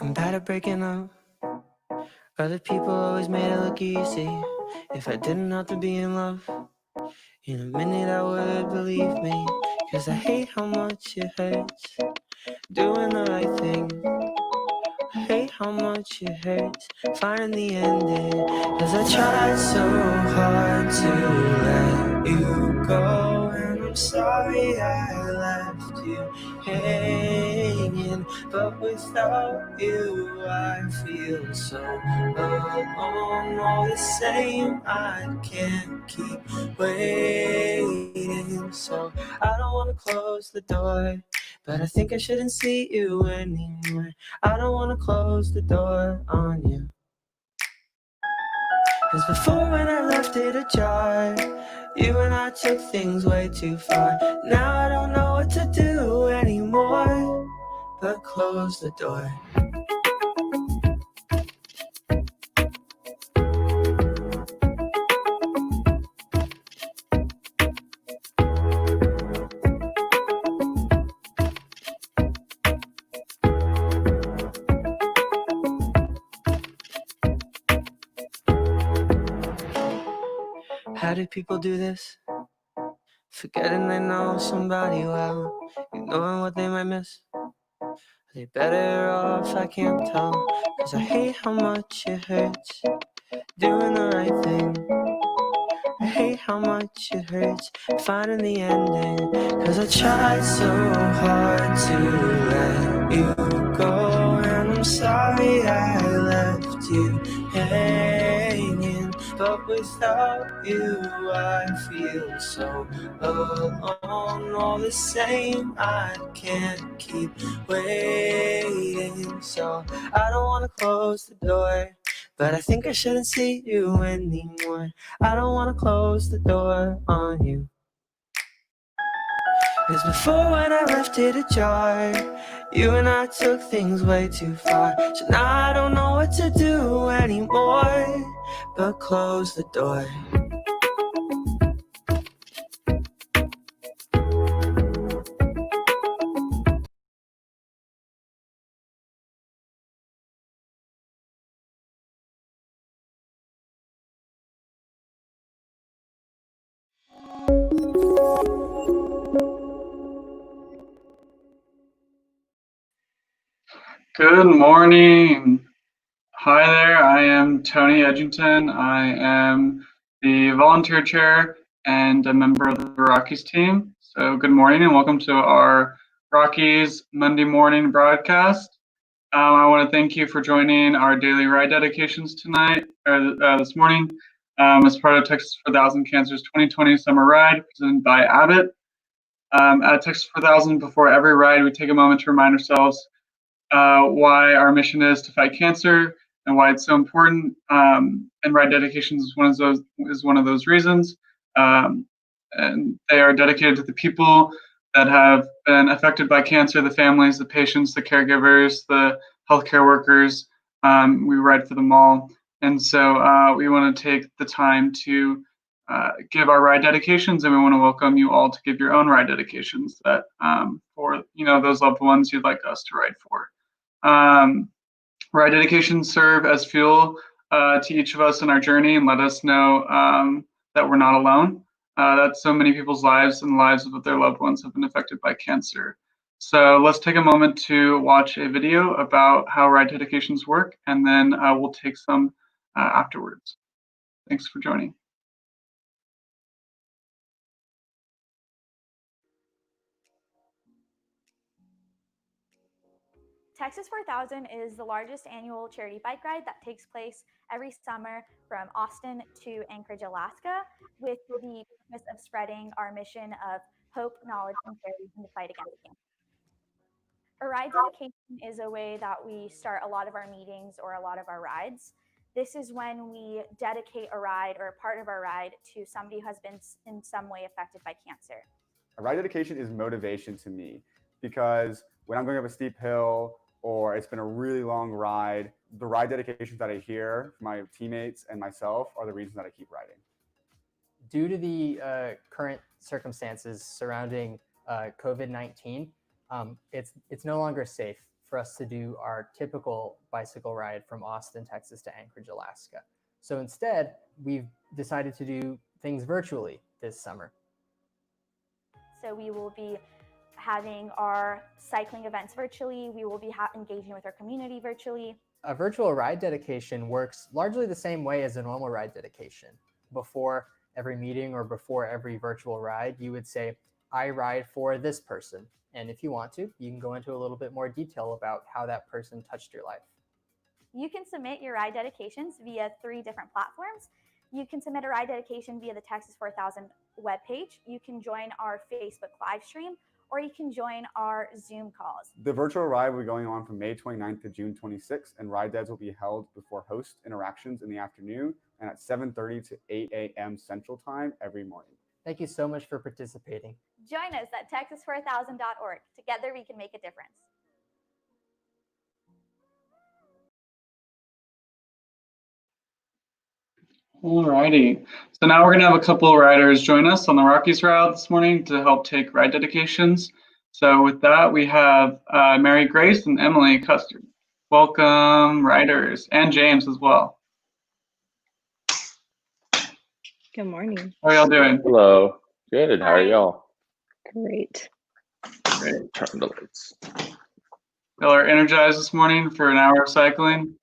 I'm bad at breaking up. Other people always made it look easy. If I didn't have to be in love, in a minute I would believe me. Cause I hate how much it hurts doing the right thing. I hate how much it hurts finding the ending. Cause I tried so hard to let you go, and I'm sorry I left you hanging. But without you I feel so alone. All the same, I can't keep waiting. So I don't wanna close the door, but I think I shouldn't see you anymore. I don't wanna close the door on you. Cause before, when I left it ajar, you and I took things way too far. Now I don't know what to do anymore but close the door. How do people do this? Forgetting they know somebody well, ignoring what they might miss. Are they better off? I can't tell. Cause I hate how much it hurts doing the right thing. I hate how much it hurts finding the ending. Cause I tried so hard to let you go, and I'm sorry I left you hanging. But without you I feel so alone. All the same, I can't keep waiting. So I don't wanna close the door, but I think I shouldn't see you anymore. I don't wanna close the door on you. Cause before, when I left it ajar, you and I took things way too far. So now I don't know what to do anymore but close the door. Good morning. Hi there, I am Tony Edgington. I am the volunteer chair and a member of the Rockies team. So good morning and welcome to our Rockies Monday morning broadcast. I want to thank you for joining our daily ride dedications tonight, or this morning, as part of Texas for 1,000 Cancer's 2020 Summer Ride presented by Abbott. At Texas for 1,000, before every ride, we take a moment to remind ourselves why our mission is to fight cancer and why it's so important. And Ride Dedications is one of those reasons. And they are dedicated to the people that have been affected by cancer, the families, the patients, the caregivers, the healthcare workers. We ride for them all. And so we want to take the time to give our ride dedications, and we want to welcome you all to give your own ride dedications that for those loved ones you'd like us to ride for. Ride dedications serve as fuel to each of us in our journey and let us know that we're not alone. That so many people's lives and the lives of their loved ones have been affected by cancer. So let's take a moment to watch a video about how ride dedications work, and then we'll take some afterwards. Thanks for joining. Texas 4000 is the largest annual charity bike ride that takes place every summer from Austin to Anchorage, Alaska, with the purpose of spreading our mission of hope, knowledge, and charity in the fight against cancer. A ride dedication is a way that we start a lot of our meetings or a lot of our rides. This is when we dedicate a ride or a part of our ride to somebody who has been in some way affected by cancer. A ride dedication is motivation to me because when I'm going up a steep hill or it's been a really long ride, the ride dedications that I hear from my teammates and myself are the reasons that I keep riding. Due to the current circumstances surrounding COVID-19, it's no longer safe for us to do our typical bicycle ride from Austin, Texas to Anchorage, Alaska. So instead, we've decided to do things virtually this summer. So we will be having our cycling events virtually. We will be engaging with our community virtually. A virtual ride dedication works largely the same way as a normal ride dedication. Before every meeting or before every virtual ride, you would say, I ride for this person. And if you want to, you can go into a little bit more detail about how that person touched your life. You can submit your ride dedications via 3 different platforms. You can submit a ride dedication via the Texas 4000 webpage. You can join our Facebook live stream, or you can join our Zoom calls. The virtual ride will be going on from May 29th to June 26th, and ride dads will be held before host interactions in the afternoon and at 7:30 to 8 a.m. Central Time every morning. Thank you so much for participating. Join us at texas4000.org. Together we can make a difference. Alrighty, so now we're going to have a couple of riders join us on the Rockies route this morning to help take ride dedications. So with that, we have Mary Grace and Emily Custard. Welcome, riders, and James as well. Good morning. How are y'all doing? Hello. Good. How are Hi. y'all? Great. Great. Turn the lights. Y'all are energized this morning for an hour of cycling?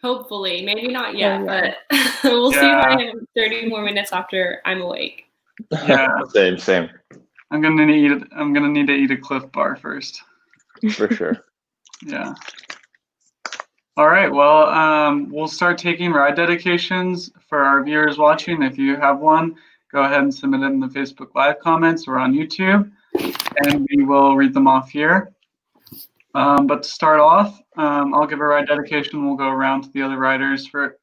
Hopefully, maybe not yet, yeah. but we'll see if I have 30 more minutes after I'm awake. Yeah. Same. I'm gonna need to eat a Cliff Bar first. For sure. Yeah. All right. Well, we'll start taking ride dedications for our viewers watching. If you have one, go ahead and submit it in the Facebook Live comments or on YouTube, and we will read them off here. But to start off, I'll give a ride dedication. We'll go around to the other riders for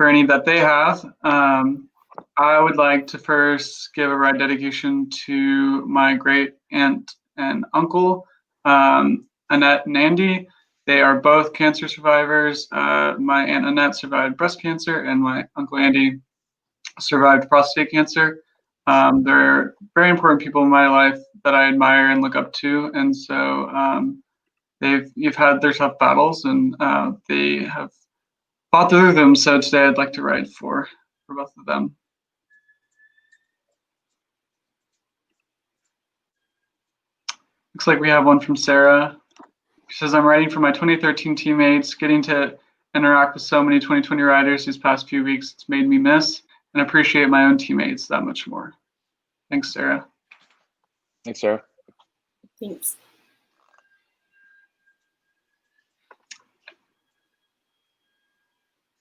any that they have. I would like to first give a ride dedication to my great aunt and uncle, Annette and Andy. They are both cancer survivors. My aunt Annette survived breast cancer, and my uncle Andy survived prostate cancer. They're very important people in my life that I admire and look up to, and so you've had their tough battles, and they have fought through them. So today I'd like to ride for both of them. Looks like we have one from Sarah. She says, I'm riding for my 2013 teammates, getting to interact with so many 2020 riders these past few weeks. It's made me miss and appreciate my own teammates that much more. Thanks, Sarah. Thanks, Sarah. Thanks.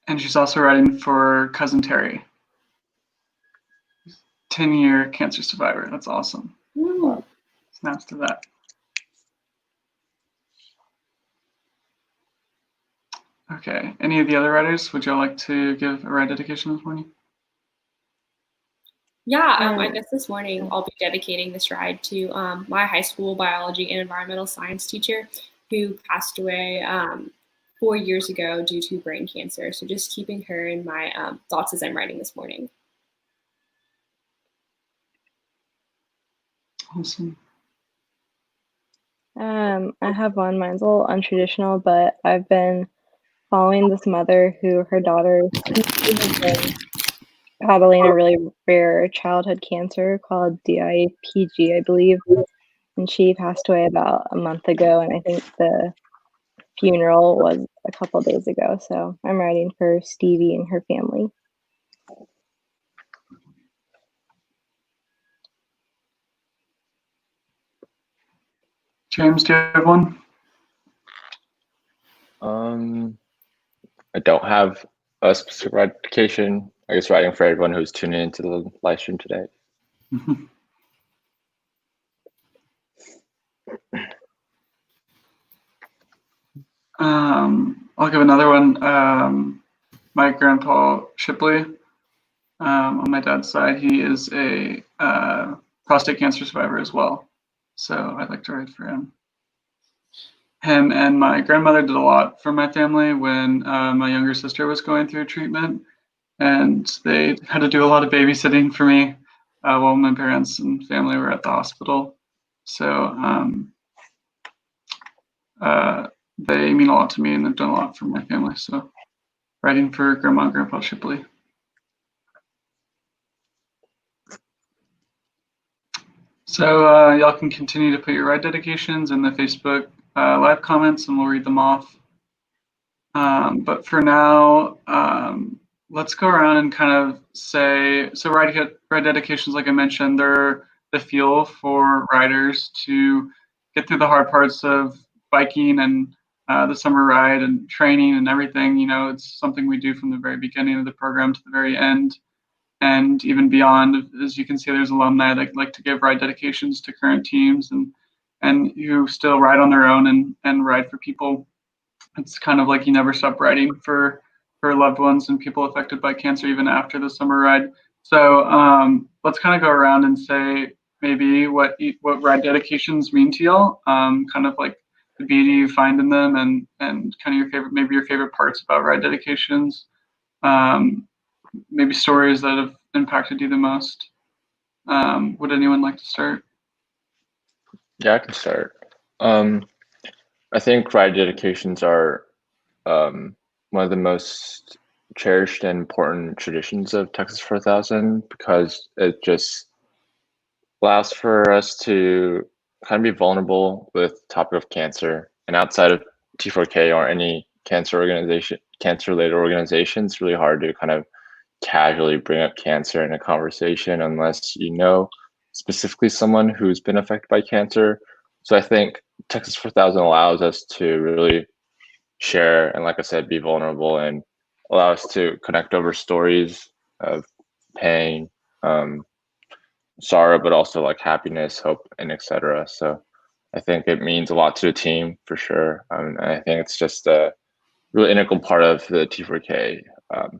And she's also riding for cousin Terry. 10-year cancer survivor. That's awesome. Woo. Snaps to that. Okay. Any of the other riders, would y'all like to give a ride dedication this morning? Yeah, I guess this morning I'll be dedicating this ride to my high school biology and environmental science teacher who passed away 4 years ago due to brain cancer. So just keeping her in my thoughts as I'm riding this morning. Awesome. I have one. Mine's a little untraditional, but I've been following this mother who her daughter has been battling a really rare childhood cancer called DIPG, I believe. And she passed away about a month ago, and I think the funeral was a couple days ago. So I'm writing for Stevie and her family. James, do you have one? I don't have a specific ride dedication. I guess writing for everyone who's tuning into the live stream today. I'll give another one. My grandpa Shipley, on my dad's side, he is a prostate cancer survivor as well. So I'd like to write for him. Him and my grandmother did a lot for my family when my younger sister was going through treatment, and they had to do a lot of babysitting for me while my parents and family were at the hospital. So they mean a lot to me, and they've done a lot for my family. So writing for Grandma and Grandpa Shipley. So y'all can continue to put your ride dedications in the Facebook live comments, and we'll read them off. But for now, let's go around and kind of say, so ride dedications, like I mentioned, they're the fuel for riders to get through the hard parts of biking and the summer ride and training and everything. You know, it's something we do from the very beginning of the program to the very end. And even beyond. As you can see, there's alumni that like to give ride dedications to current teams and who still ride on their own and ride for people. It's kind of like you never stop riding for loved ones and people affected by cancer even after the summer ride. So let's kind of go around and say maybe what ride dedications mean to y'all, kind of like the beauty you find in them and kind of your favorite parts about ride dedications. Maybe stories that have impacted you the most. Would anyone like to start? Yeah, I can start. I think ride dedications are one of the most cherished and important traditions of Texas 4000 because it just allows for us to kind of be vulnerable with the topic of cancer. And outside of T4K or any cancer-related organization, it's really hard to kind of casually bring up cancer in a conversation unless you know specifically someone who's been affected by cancer. So I think Texas 4000 allows us to really share and, like I said, be vulnerable and allow us to connect over stories of pain, sorrow, but also like happiness, hope, and etc. So I think it means a lot to the team for sure. I think it's just a really integral part of the T4K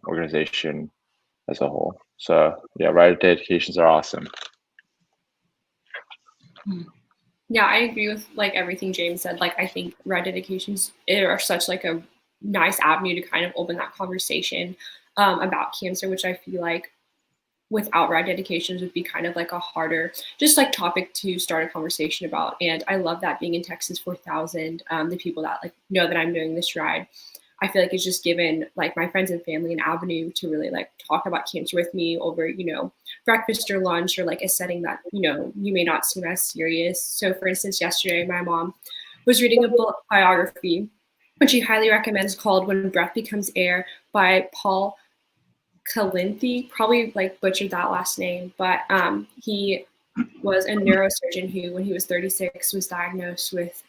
organization as a whole. So yeah, ride dedications are awesome. Yeah, I agree with like everything James said. Like I think ride dedications are such like a nice avenue to kind of open that conversation about cancer, which I feel like without ride dedications would be kind of like a harder just like topic to start a conversation about. And I love that being in Texas 4000, the people that like know that I'm doing this ride, I feel like it's just given like my friends and family an avenue to really like talk about cancer with me over, you know, breakfast or lunch or like a setting that, you know, you may not seem as serious. So for instance, yesterday, my mom was reading a book biography which he highly recommends, called When Breath Becomes Air by Paul Kalinthi. Probably like butchered that last name, but he was a neurosurgeon who, when he was 36, was diagnosed with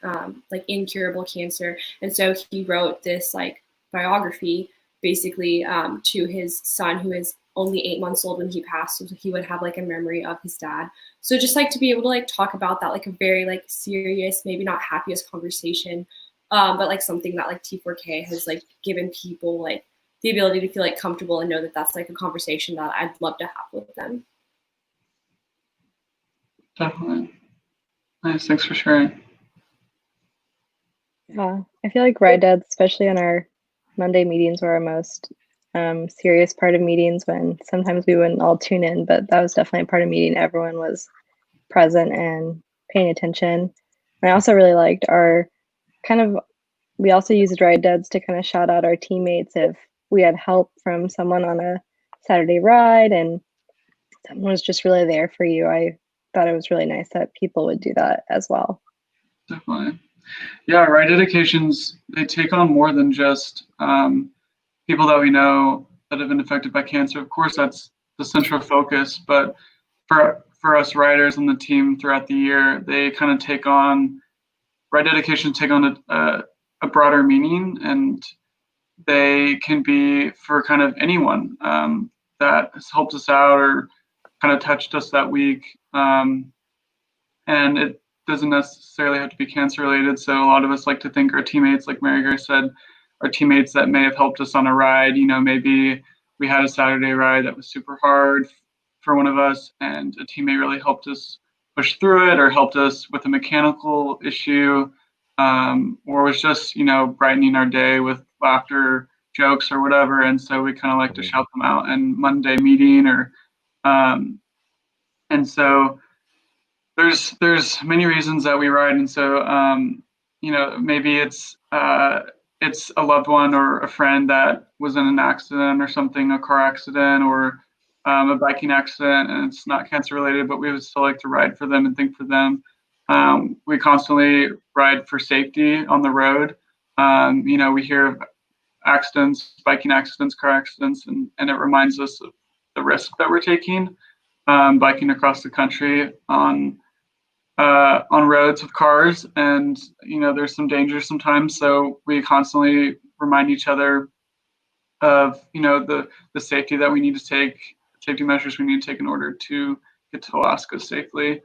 like incurable cancer. And so he wrote this like biography basically to his son, who is only 8 months old when he passed. So he would have like a memory of his dad. So just like to be able to like talk about that, like a very like serious, maybe not happiest conversation, but like something that like T4K has like given people like the ability to feel like comfortable and know that that's like a conversation that I'd love to have with them. Definitely. Nice. Thanks for sharing. Yeah, I feel like Ride Dads, especially on our Monday meetings, were our most serious part of meetings, when sometimes we wouldn't all tune in, but that was definitely a part of meeting. Everyone was present and paying attention. And I also really liked our we also used Ride Dads to kind of shout out our teammates if we had help from someone on a Saturday ride and someone was just really there for you. I thought it was really nice that people would do that as well. Definitely. Yeah, ride dedications, they take on more than just people that we know that have been affected by cancer. Of course, that's the central focus, but for us riders and the team throughout the year, they kind of take on, ride dedications take on a broader meaning, and they can be for kind of anyone that has helped us out or kind of touched us that week. And it doesn't necessarily have to be cancer related. So a lot of us like to thank our teammates, like Mary Grace said, our teammates that may have helped us on a ride. You know, maybe we had a Saturday ride that was super hard for one of us, and a teammate really helped us push through it, or helped us with a mechanical issue, or was just, you know, brightening our day with laughter, jokes, or whatever. And so we kind of like to shout them out in Monday meeting, or and so there's many reasons that we ride. And so you know, maybe it's a loved one or a friend that was in an accident or something, a car accident, or a biking accident, and it's not cancer related, but we would still like to ride for them and think for them. We constantly ride for safety on the road. You know, we hear of accidents, biking accidents, car accidents, and it reminds us of the risk that we're taking biking across the country on roads with cars. And you know, there's some dangers sometimes, so we constantly remind each other of, you know, the safety that we need to take, safety measures we need to take in order to get to Alaska safely.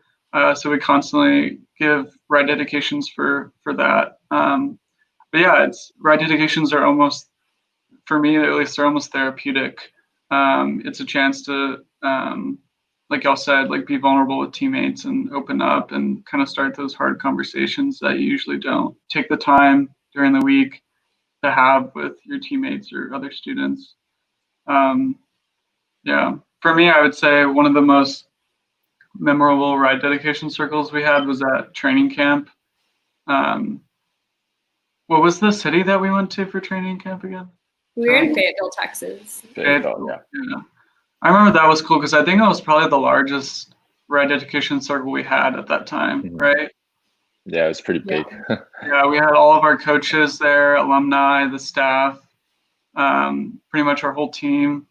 So we constantly give ride dedications for that. But yeah, it's ride dedications are almost, for me at least, they're almost therapeutic. It's a chance to like y'all said, like be vulnerable with teammates and open up and kind of start those hard conversations that you usually don't take the time during the week to have with your teammates or other students. Yeah, for me, I would say one of the most memorable ride dedication circles we had was at training camp. What was the city that we went to for training camp again? We were in Fayetteville, Texas. Fayetteville, yeah. I remember that was cool because I think it was probably the largest ride dedication circle we had at that time, right? Yeah, it was pretty big. Yeah, we had all of our coaches there, alumni, the staff, pretty much our whole team.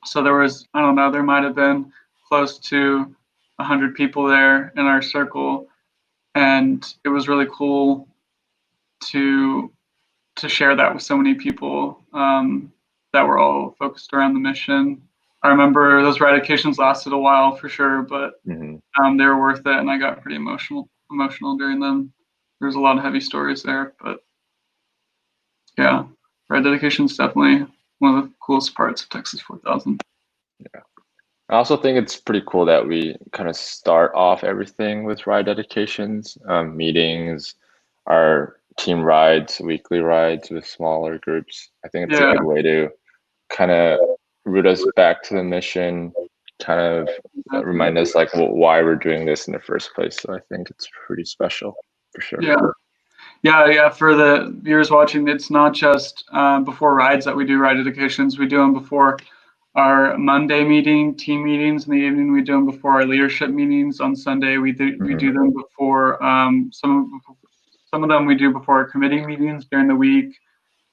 So there was, I don't know, there might have been close to 100 people there in our circle, and it was really cool to share that with so many people that were all focused around the mission. I remember those ride occasions lasted a while for sure, but they were worth it, and I got pretty emotional during them. There's a lot of heavy stories there, but yeah, ride dedication is definitely one of the coolest parts of Texas 4000. Yeah. I also think it's pretty cool that we kind of start off everything with ride dedications, meetings, our team rides, weekly rides with smaller groups. I think it's a good way to kind of root us back to the mission, kind of remind us like why we're doing this in the first place. So I think it's pretty special for sure. Yeah. For the viewers watching, it's not just before rides that we do ride dedications. We do them before our Monday meeting, team meetings in the evening. We do them before our leadership meetings on Sunday. We do them before some of them we do before our committee meetings during the week,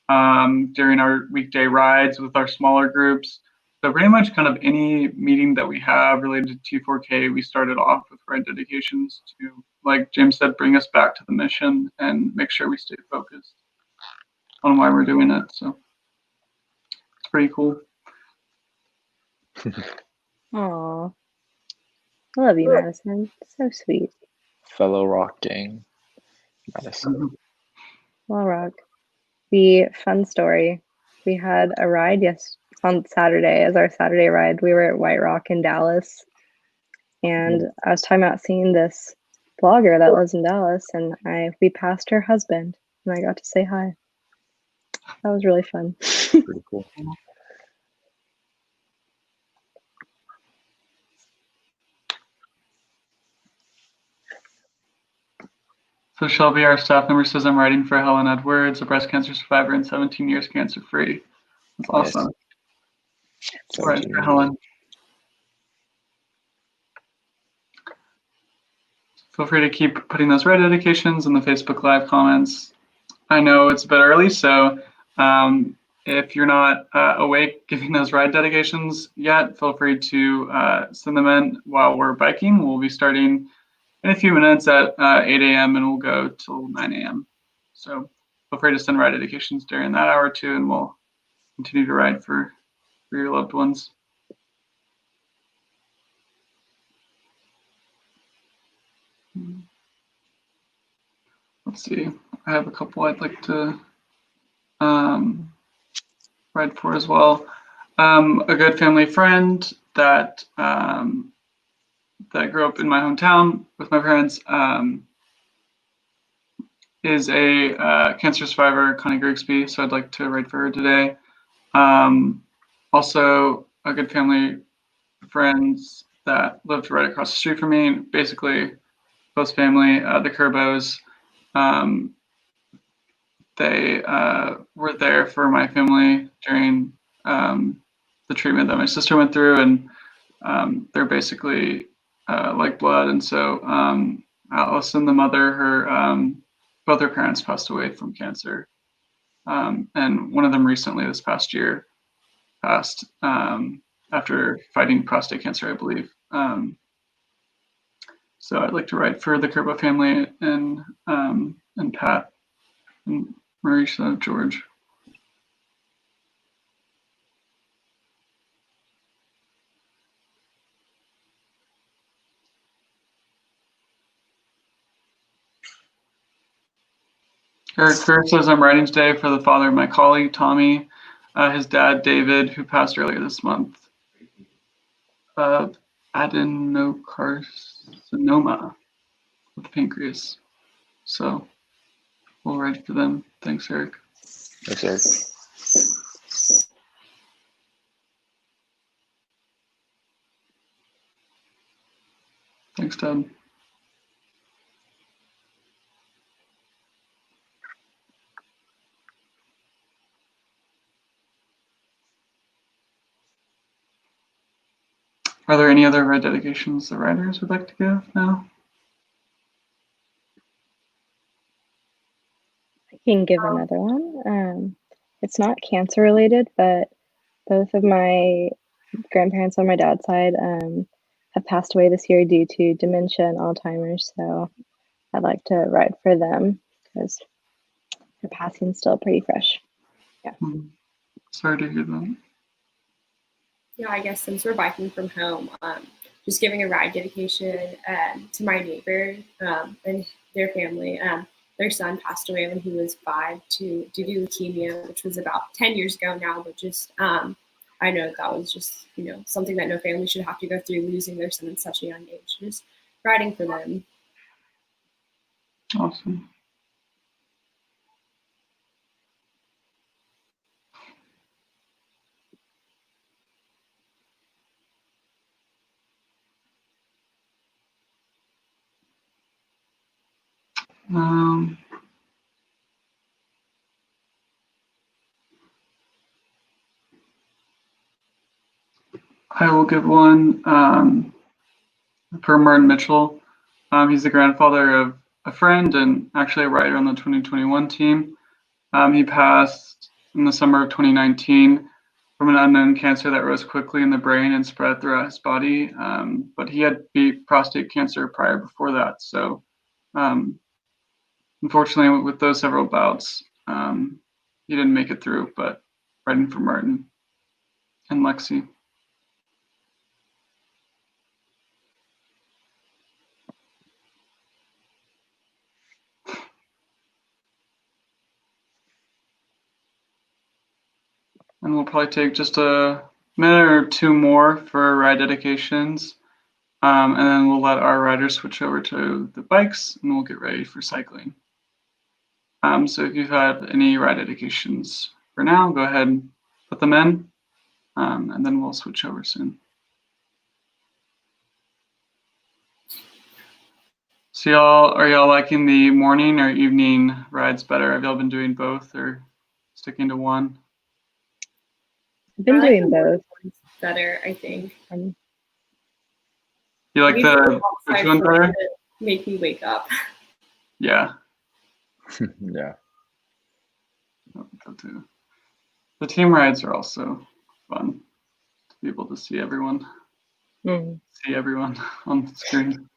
during our weekday rides with our smaller groups. So pretty much kind of any meeting that we have related to T4K, we started off with ride dedications to, like James said, bring us back to the mission and make sure we stay focused on why we're doing it. So it's pretty cool. Aw. I love you, Madison. So sweet. Fellow rock gang, Madison. Well, Rock. The fun story. We had a ride on Saturday as our Saturday ride. We were at White Rock in Dallas. And I was talking about seeing this blogger that lives in Dallas, and we passed her husband, and I got to say hi. That was really fun. Pretty cool. So Shelby, our staff member, says I'm writing for Helen Edwards, a breast cancer survivor and 17 years cancer-free. That's awesome. Yes. Right for Helen. Feel free to keep putting those red dedications in the Facebook Live comments. I know it's a bit early, so if you're not awake giving those ride dedications yet, feel free to send them in while we're biking. We'll be starting in a few minutes at 8 a.m. and we'll go till 9 a.m. So feel free to send ride dedications during that hour too, and we'll continue to ride for your loved ones. Let's see, I have a couple I'd like to ride for as well. A good family friend that that grew up in my hometown with my parents is a cancer survivor, Connie Grigsby, so I'd like to ride for her today. Also, a good family friends that lived right across the street from me, basically close family, the Kerbos. They were there for my family during the treatment that my sister went through, and they're basically like blood. And so Allison, the mother, both her parents passed away from cancer, and one of them recently, this past year, passed after fighting prostate cancer, I believe. So I'd like to write for the Kerbo family and Pat and Marisha, George. Eric Kerr says I'm writing today for the father of my colleague, Tommy, his dad, David, who passed earlier this month of adenocarcinoma with the pancreas. So we'll write for them. Thanks, Eric. Thanks, Eric. Thanks, Ted. Are there any other red dedications the writers would like to give now? I can give another one. It's not cancer related, but both of my grandparents on my dad's side have passed away this year due to dementia and Alzheimer's. So I'd like to write for them because their passing's still pretty fresh. Yeah. Sorry to hear that. Yeah, I guess since we're biking from home, just giving a ride dedication to my neighbor and their family. Their son passed away when he was 5 due to leukemia, which was about 10 years ago now. But just I know that was just something that no family should have to go through, losing their son at such a young age. Just riding for them. Awesome. I will give one for Martin Mitchell. He's the grandfather of a friend and actually a rider on the 2021 team. He passed in the summer of 2019 from an unknown cancer that rose quickly in the brain and spread throughout his body. But he had beat prostate cancer prior before that. So unfortunately, with those several bouts, he didn't make it through, but riding for Martin and Lexi. And we'll probably take just a minute or two more for ride dedications. And then we'll let our riders switch over to the bikes and we'll get ready for cycling. So if you've had any ride dedications for now, go ahead and put them in, and then we'll switch over soon. So are y'all liking the morning or evening rides better? Have y'all been doing both or sticking to one? I've been doing both. Better, I think. You like the which one better? Make me wake up. Yeah. Yeah. The team rides are also fun to be able to see everyone. See everyone on the screen.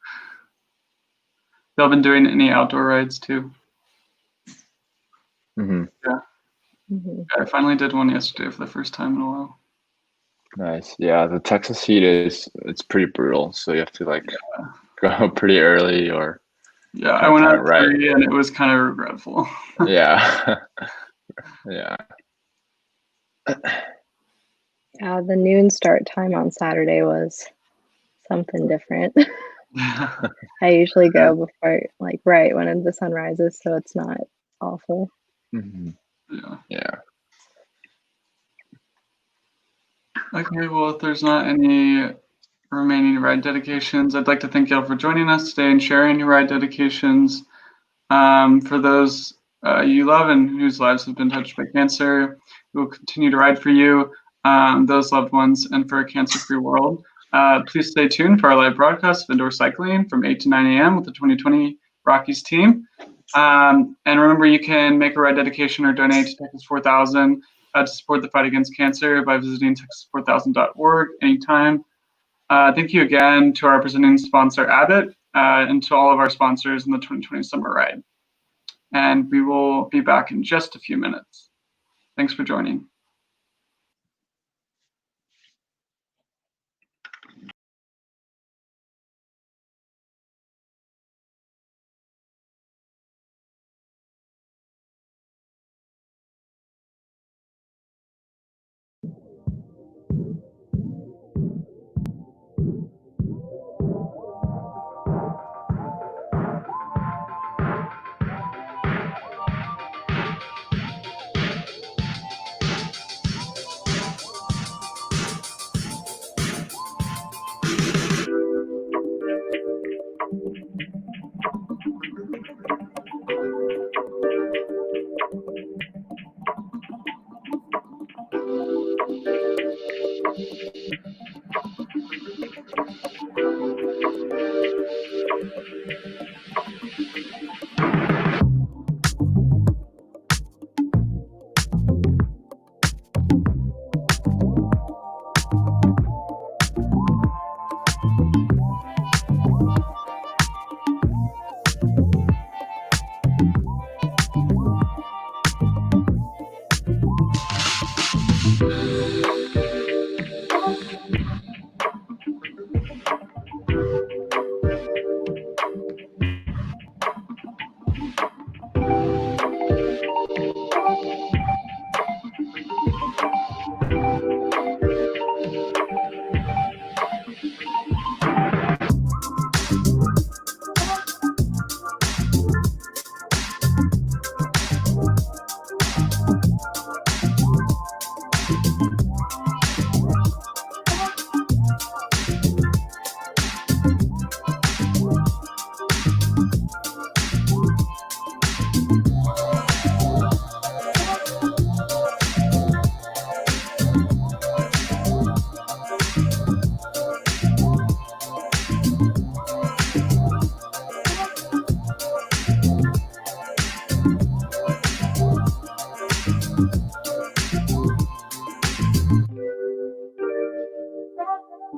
Y'all been doing any outdoor rides too? Yeah. I finally did one yesterday for the first time in a while. Nice. Yeah, the Texas heat it's pretty brutal, so you have to like go pretty early or yeah, I went out at 3 and it was kind of regretful. Yeah. Yeah. The noon start time on Saturday was something different. I usually go before, like, right when the sun rises, so it's not awful. Yeah. Okay, well, if there's not any remaining ride dedications, I'd like to thank y'all for joining us today and sharing your ride dedications. For those you love and whose lives have been touched by cancer, we will continue to ride for you, those loved ones, and for a cancer-free world. Please stay tuned for our live broadcast of indoor cycling from 8 to 9 a.m. with the 2020 Rockies team. And remember, you can make a ride dedication or donate to Texas 4000 to support the fight against cancer by visiting texas4000.org anytime. Thank you again to our presenting sponsor, Abbott, and to all of our sponsors in the 2020 Summer Ride. And we will be back in just a few minutes. Thanks for joining.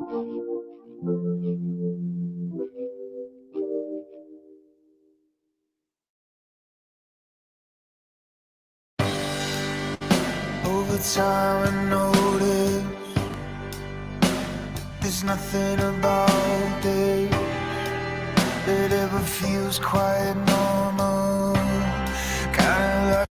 Over time I notice there's nothing about this that ever feels quite normal. Kinda like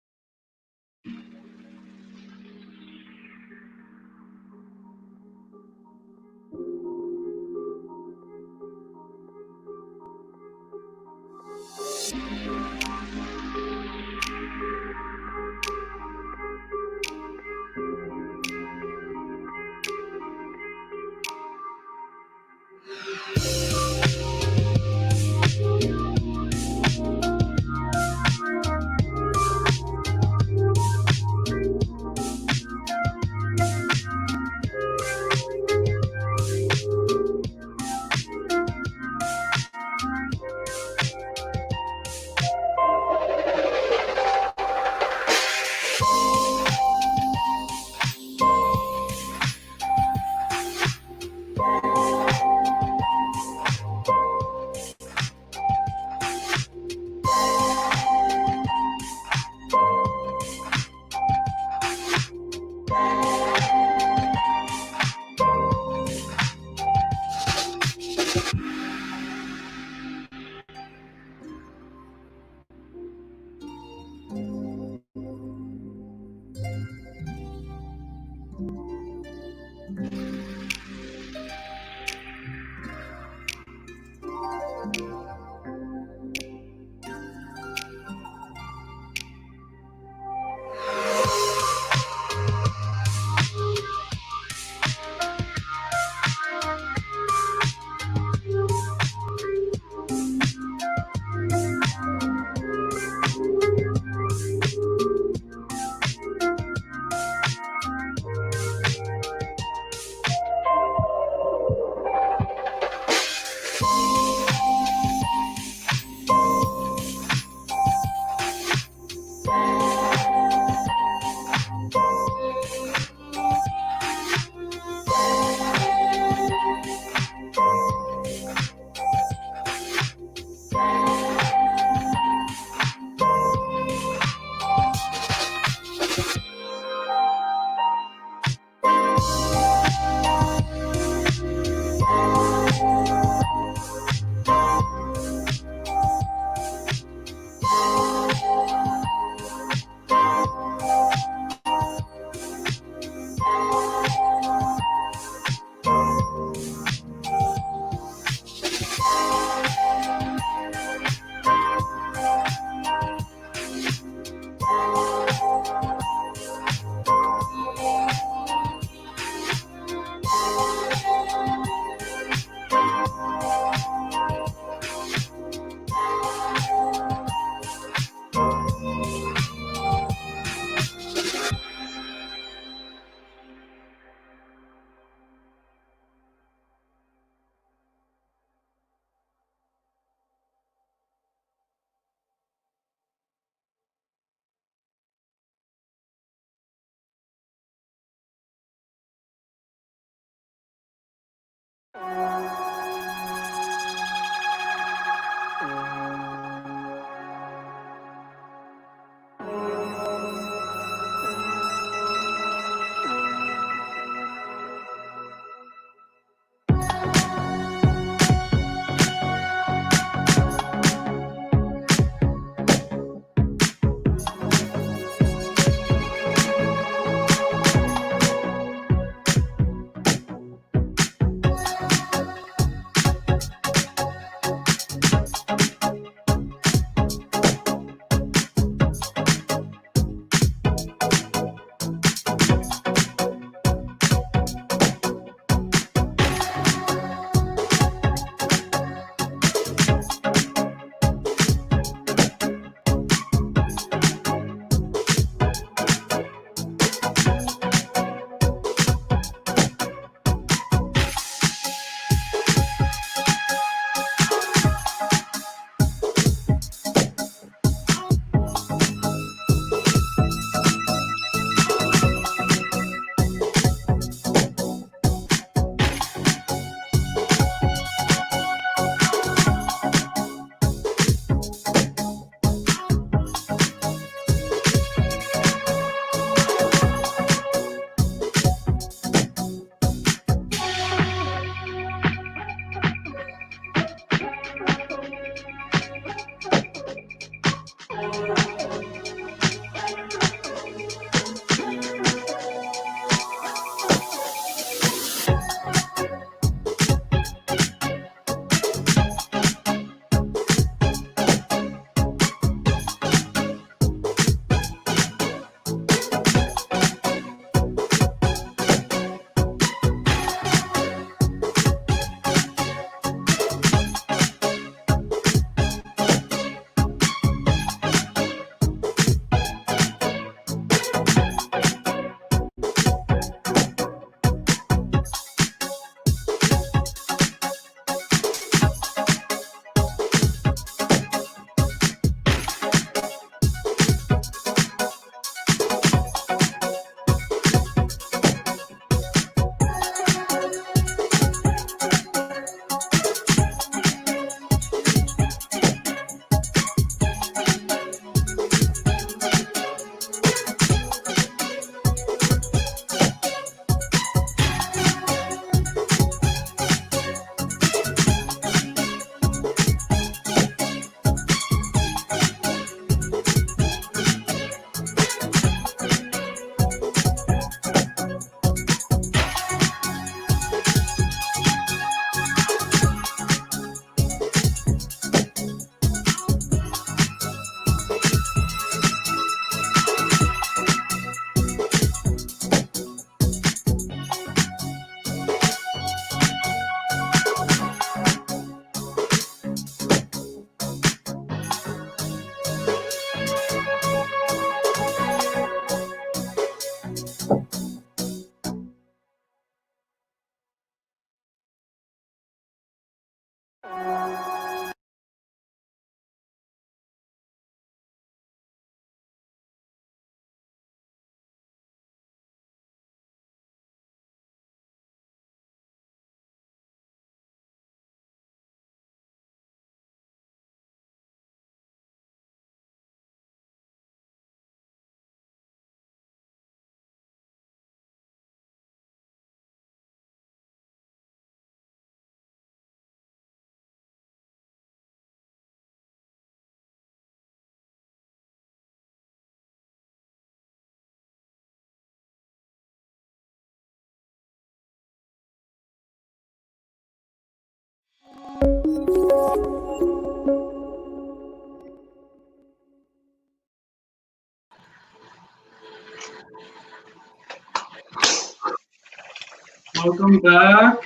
Welcome back.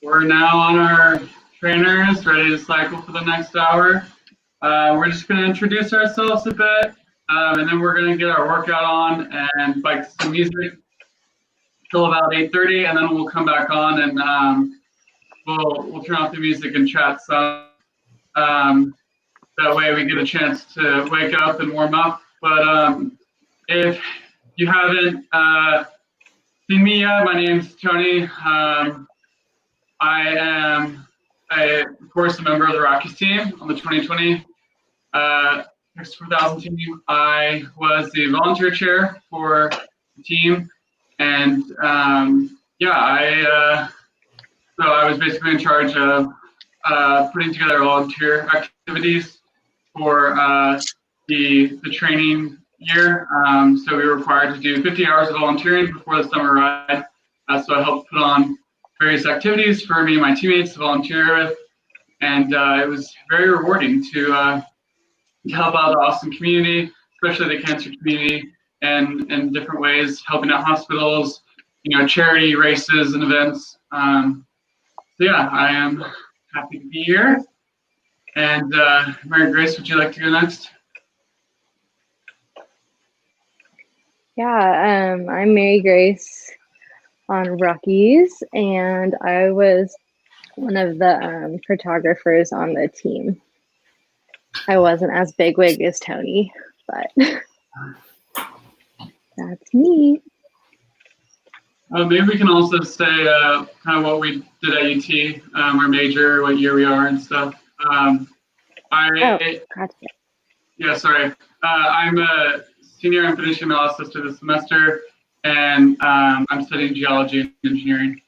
We're now on our trainers, ready to cycle for the next hour. We're just going to introduce ourselves a bit, and then we're going to get our workout on and bike some music till about 8:30, and then we'll come back on and we'll turn off the music and chat some. That way we get a chance to wake up and warm up. But if you haven't seen me yet, my name's Tony. I am, of course, a member of the Rockies team on the 2020 Texas 4000 team. I was the volunteer chair for the team, and so I was basically in charge of putting together volunteer activities for the training year. So we were required to do 50 hours of volunteering before the summer ride. So I helped put on various activities for me and my teammates to volunteer with, and it was very rewarding to help out the Austin community, especially the cancer community, and in different ways, helping out hospitals, charity races and events. So yeah, I am happy to be here. And Mary Grace, would you like to go next? Yeah, I'm Mary Grace on Rockies, and I was one of the photographers on the team. I wasn't as bigwig as Tony, but that's me. Maybe we can also say kind of what we did at UT, our major, what year we are and stuff. Gotcha. Yeah, sorry. I'm a senior. I'm finishing my last semester this semester, and I'm studying geology and engineering.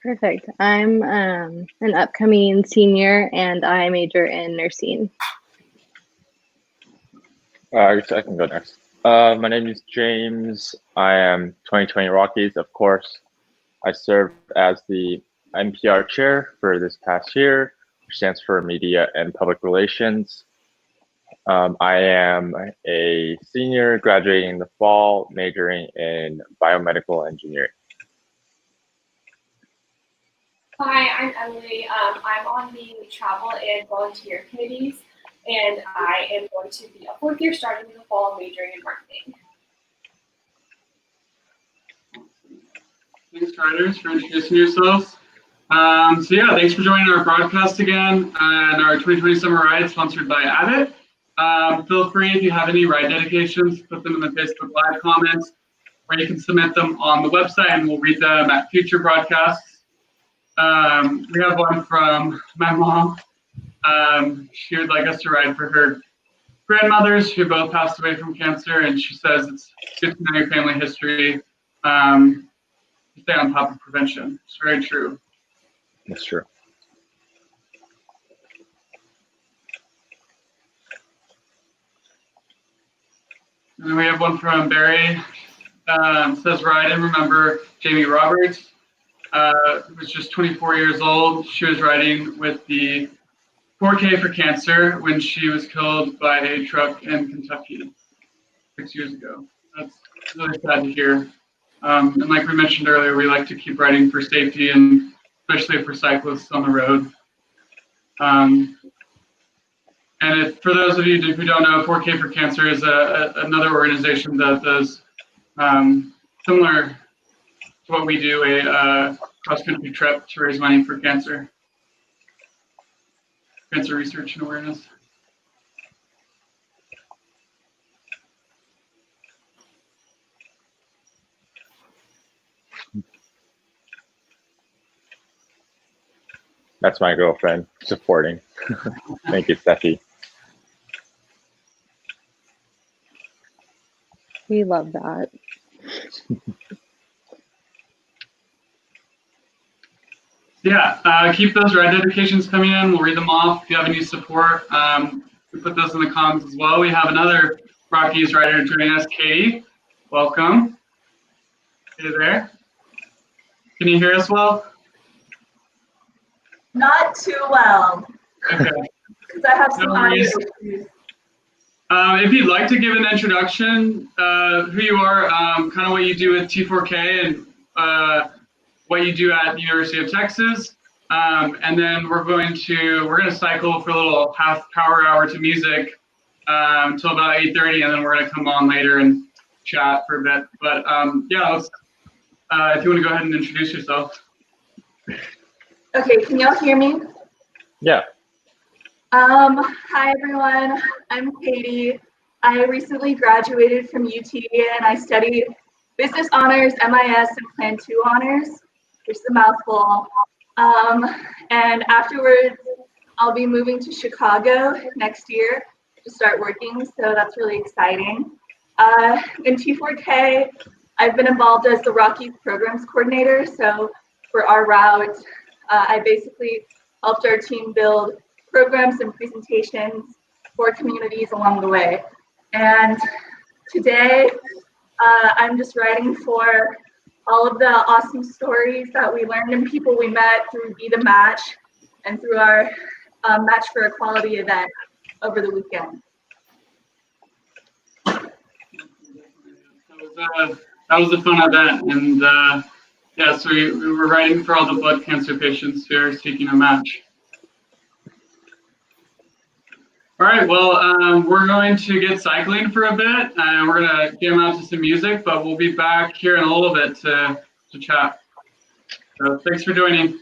Perfect. I'm an upcoming senior, and I major in nursing. I guess I can go next. My name is James. I am 2020 Rockies, of course. I served as the NPR chair for this past year, which stands for Media and Public Relations. I am a senior graduating in the fall, majoring in biomedical engineering. Hi, I'm Emily. I'm on the travel and volunteer committees, and I am going to be a fourth year starting in the fall, majoring in marketing. Thanks, riders, for introducing yourselves. So yeah, thanks for joining our broadcast again and our 2020 Summer Ride sponsored by Abbott. Feel free, if you have any ride dedications, put them in the Facebook Live comments, or you can submit them on the website and we'll read them at future broadcasts. We have one from my mom. She would like us to ride for her grandmothers who both passed away from cancer, and she says it's good to know your family history, to stay on top of prevention. It's very true. That's true. And then we have one from Barry. Says, ride and remember Jamie Roberts, who was just 24 years old. She was riding with the 4K for cancer when she was killed by a truck in Kentucky 6 years ago. That's really sad to hear. And like we mentioned earlier, we like to keep riding for safety, and especially for cyclists on the road. And for those of you who don't know, 4K for Cancer is another organization that does similar to what we do, a cross-country trip to raise money for cancer research and awareness. That's my girlfriend supporting. Thank you, Steffi. We love that. Yeah, keep those ride dedications coming in. We'll read them off. If you have any support, we put those in the comments as well. We have another Rockies rider joining us, Katie. Welcome. Hey there. Can you hear us well? Not too well. Okay. Because I have some No audio worries. issues. If you'd like to give an introduction, who you are, kind of what you do with T4K and what you do at the University of Texas, and then we're going to cycle for a little half power hour to music until about 8:30, and then we're going to come on later and chat for a bit. But yeah, let's, if you want to go ahead and introduce yourself. Okay, can y'all hear me? Yeah. Hi everyone, I'm Katie. I recently graduated from UT and I studied business honors, MIS, and Plan 2 honors, which is a mouthful. And afterwards, I'll be moving to Chicago next year to start working, so that's really exciting. In T4K, I've been involved as the Rockies programs coordinator, so for our route, I basically helped our team build programs and presentations for communities along the way. And today, I'm just writing for all of the awesome stories that we learned and people we met through Be the Match and through our Match for Equality event over the weekend. That was a fun event, and yeah, so we were writing for all the blood cancer patients who are seeking a match. All right, well, we're going to get cycling for a bit, and we're going to jam out to some music, but we'll be back here in a little bit to chat. So thanks for joining.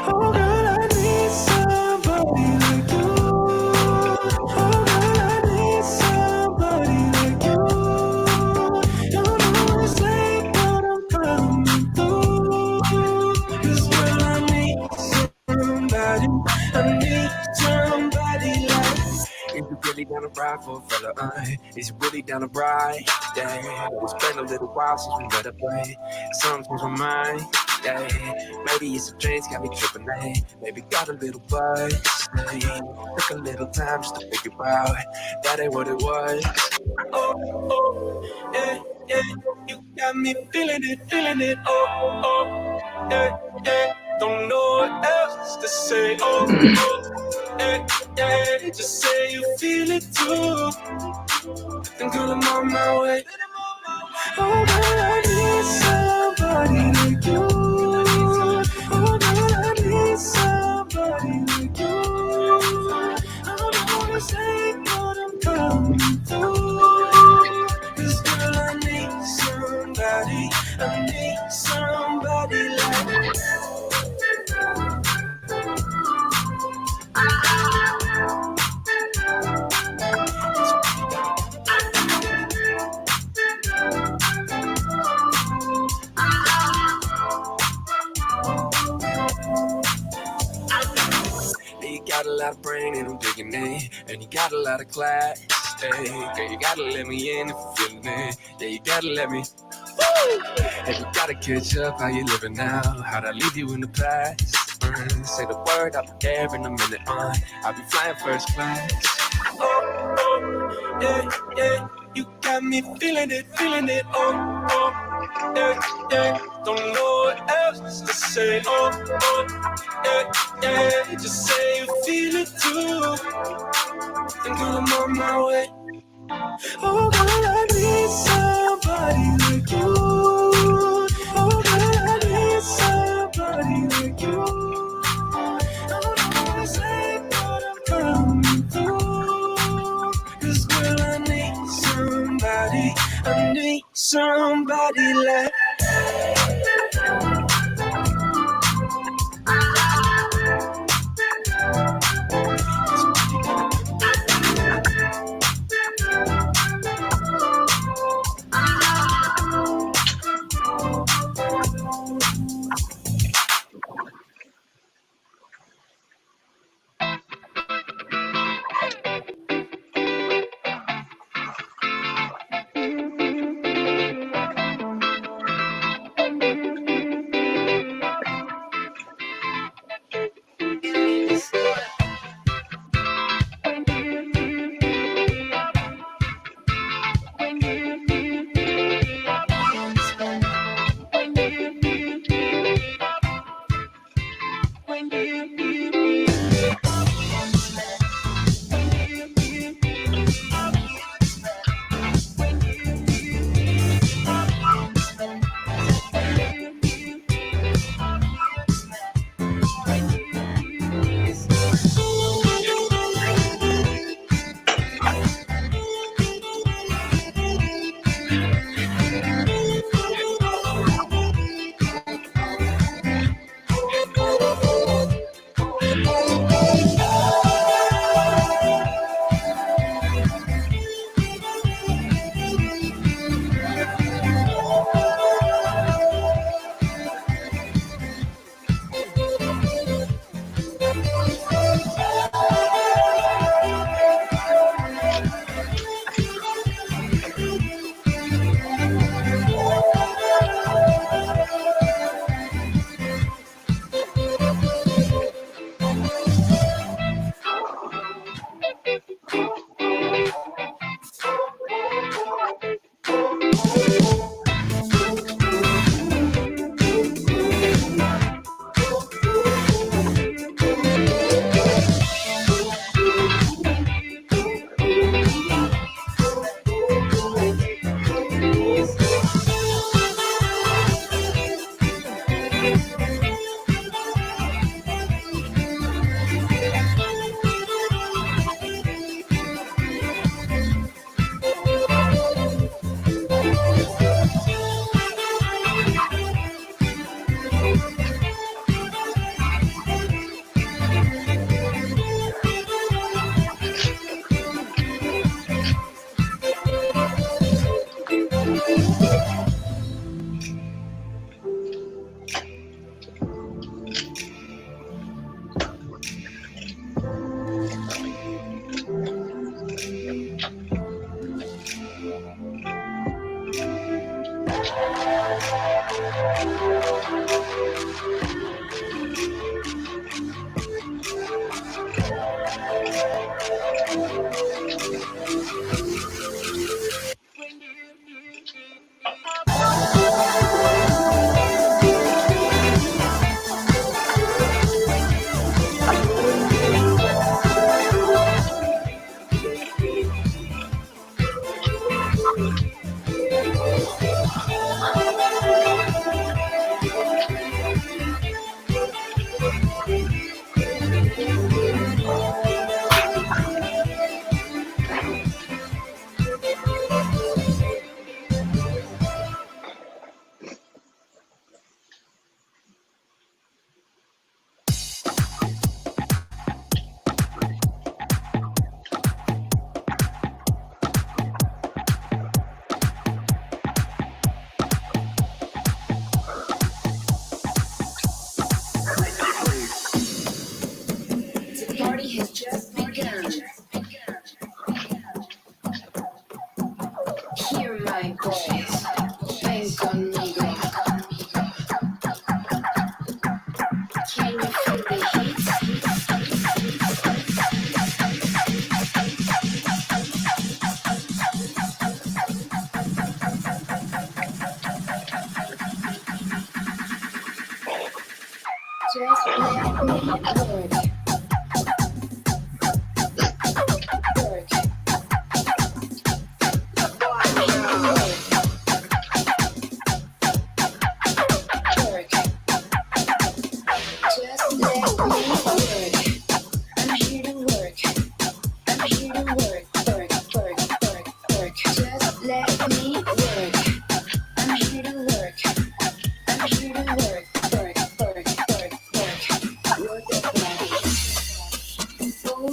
Oh girl, I need somebody like you. Oh girl, I need somebody like you. Don't always late, but I'm coming through. 'Cause girl, I need somebody. I need somebody like. Is you really down to ride for a fella? Is you really down to ride? Yeah, it's been a little while since we met up, right? Something's on my mind. Yeah, maybe it's a dreams got me tripping, maybe got a little buzz, took a little time just to figure out that ain't what it was. Oh, yeah, yeah, you got me feeling it, oh, yeah, yeah, don't know what else to say, yeah, yeah, just say you feel it too, and girl, I'm on my way. Oh, girl, I need somebody like you. Oh, girl, I need somebody like you. I don't wanna say, but I'm coming through. 'Cause girl, I need somebody like you. You got a lot of brain and I'm digging in. And you got a lot of class. Hey, girl, you gotta let me in if you're feeling it. Yeah, you gotta let me. Hey, we gotta catch up. How you living now? How'd I leave you in the past? Say the word, I'll be there in a minute. I'll be flying first class. Oh, oh, yeah, yeah. You got me feeling it, feeling it. Oh, oh, yeah, yeah. Don't know what else to say. Oh, oh, yeah, yeah. Just say you feel it too. And girl, I'm on my way. Oh, girl, I need somebody like you. Oh, girl, I need somebody like you. I don't know what to say, but I'm coming through. 'Cause girl, I need somebody like.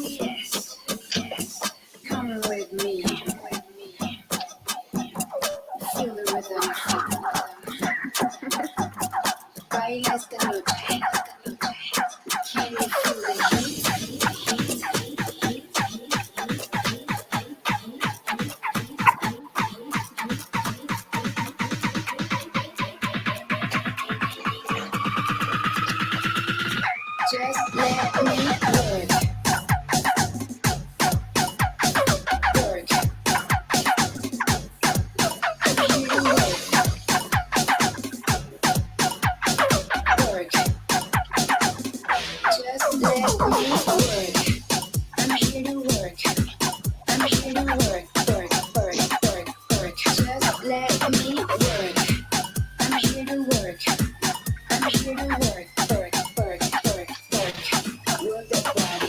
yes, come with me. Feel the rhythm. Baila esta noche. Can you feel the heat? Just let me work. Work. I'm here to work. Work. Just let me work. I'm here to work. I'm here to work. Work, work, work, work. Just let me work. I'm here to work. I'm here to work. Work, work, work, work. Work that body.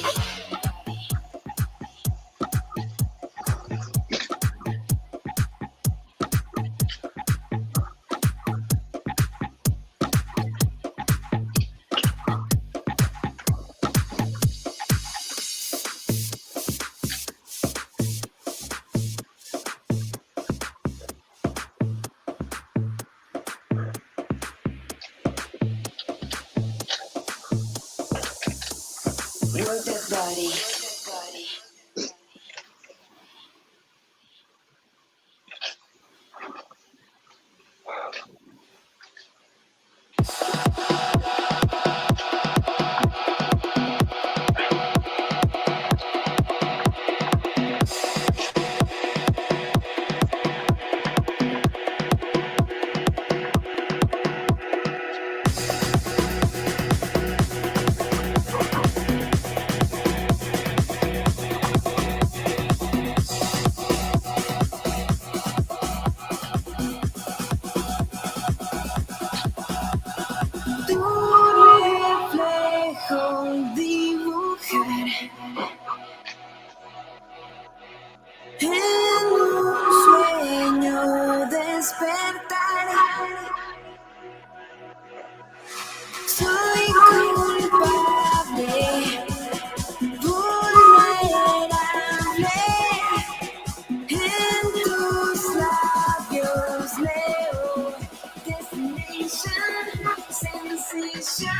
Work that body. Tu reflejo dibujar en un sueño despertar. Soy culpable, vulnerable. En tus labios leo destination, sensation.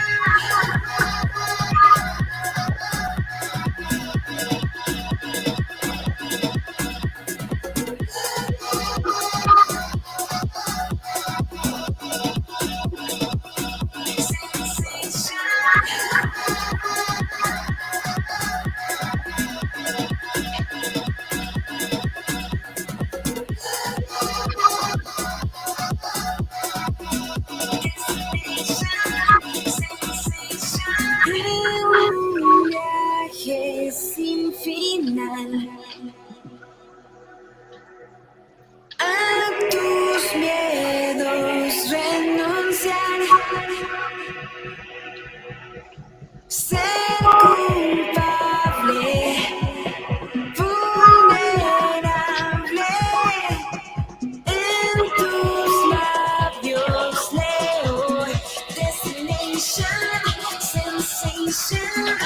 Un viaje sin final. A tus miedos renunciar. Ser culpable, vulnerable. En tus labios leo destination, sensation.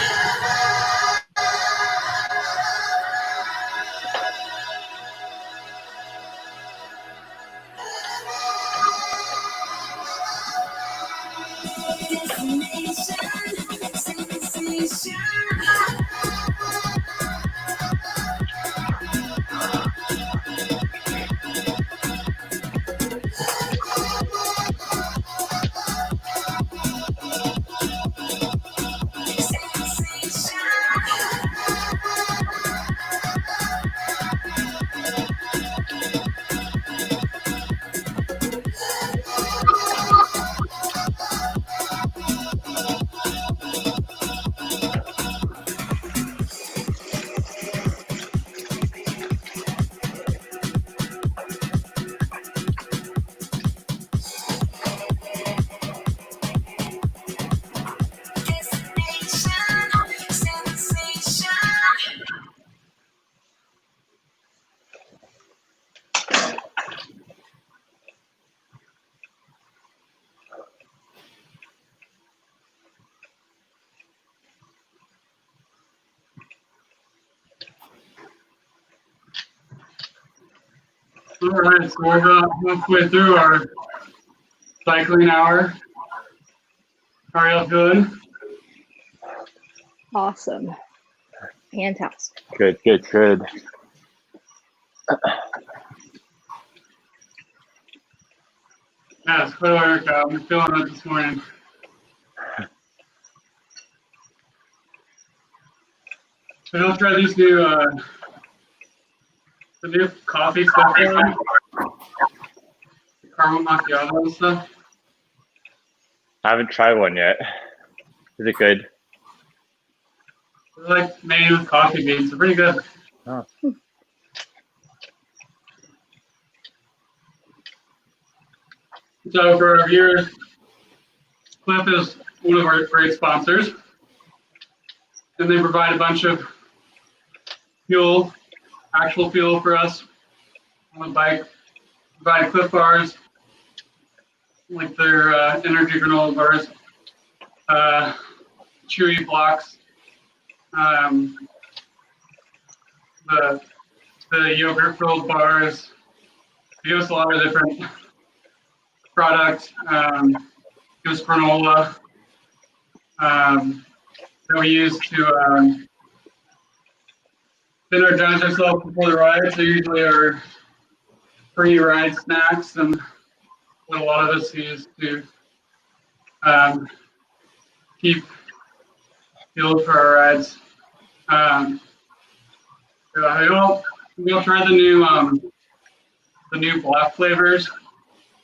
All right, so we're about halfway through our cycling hour. How are y'all feeling? Awesome. Fantastic. Good. Yeah, it's quite a workout. I'm feeling it this morning. So y'all try these new, the new coffee stuff, caramel macchiato and stuff. I haven't tried one yet. Is it good? They're like made with coffee beans. They're pretty good. Oh. So for our viewers, Cliff is one of our great sponsors, and they provide a bunch of fuel, actual fuel for us on the bike. Provide Cliff bars, like their energy granola bars, chewy blocks, the yogurt filled bars. They give us a lot of different products. Give us granola that we use to energize ourselves before the ride. So usually our pre-ride snacks and what a lot of us use to keep fueled for our rides. We'll try the new black flavors,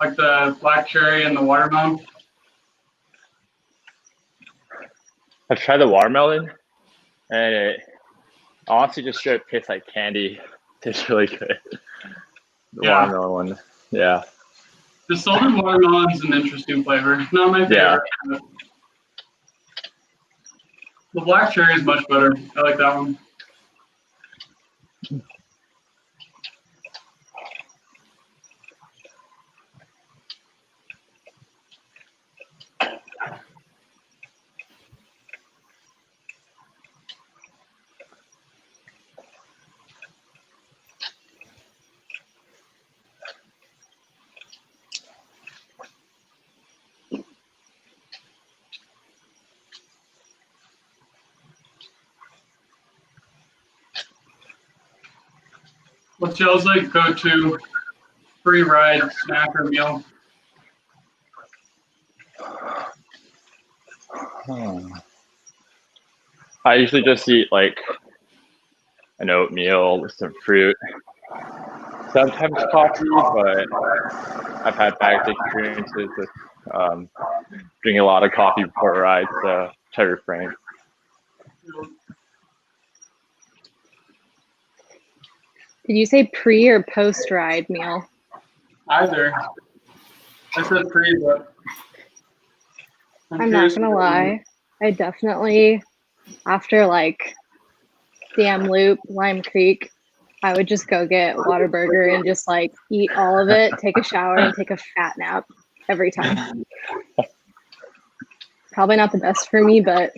like the black cherry and the watermelon. I've tried the watermelon, and it honestly just straight tastes like candy. Tastes really good. The watermelon one, yeah. The salted watermelon is an interesting flavor. Not my favorite. Yeah. But the black cherry is much better. I like that one. What's y'all's like go-to pre-ride snack or meal? I usually just eat like an oatmeal with some fruit. Sometimes coffee, but I've had bad experiences with drinking a lot of coffee before a ride, so try to refrain. Did you say pre or post ride meal? Either. I said pre, but I'm not gonna lie. I definitely, after like Dam Loop, Lime Creek, I would just go get Whataburger and just like eat all of it, take a shower, and take a fat nap every time. Probably not the best for me, but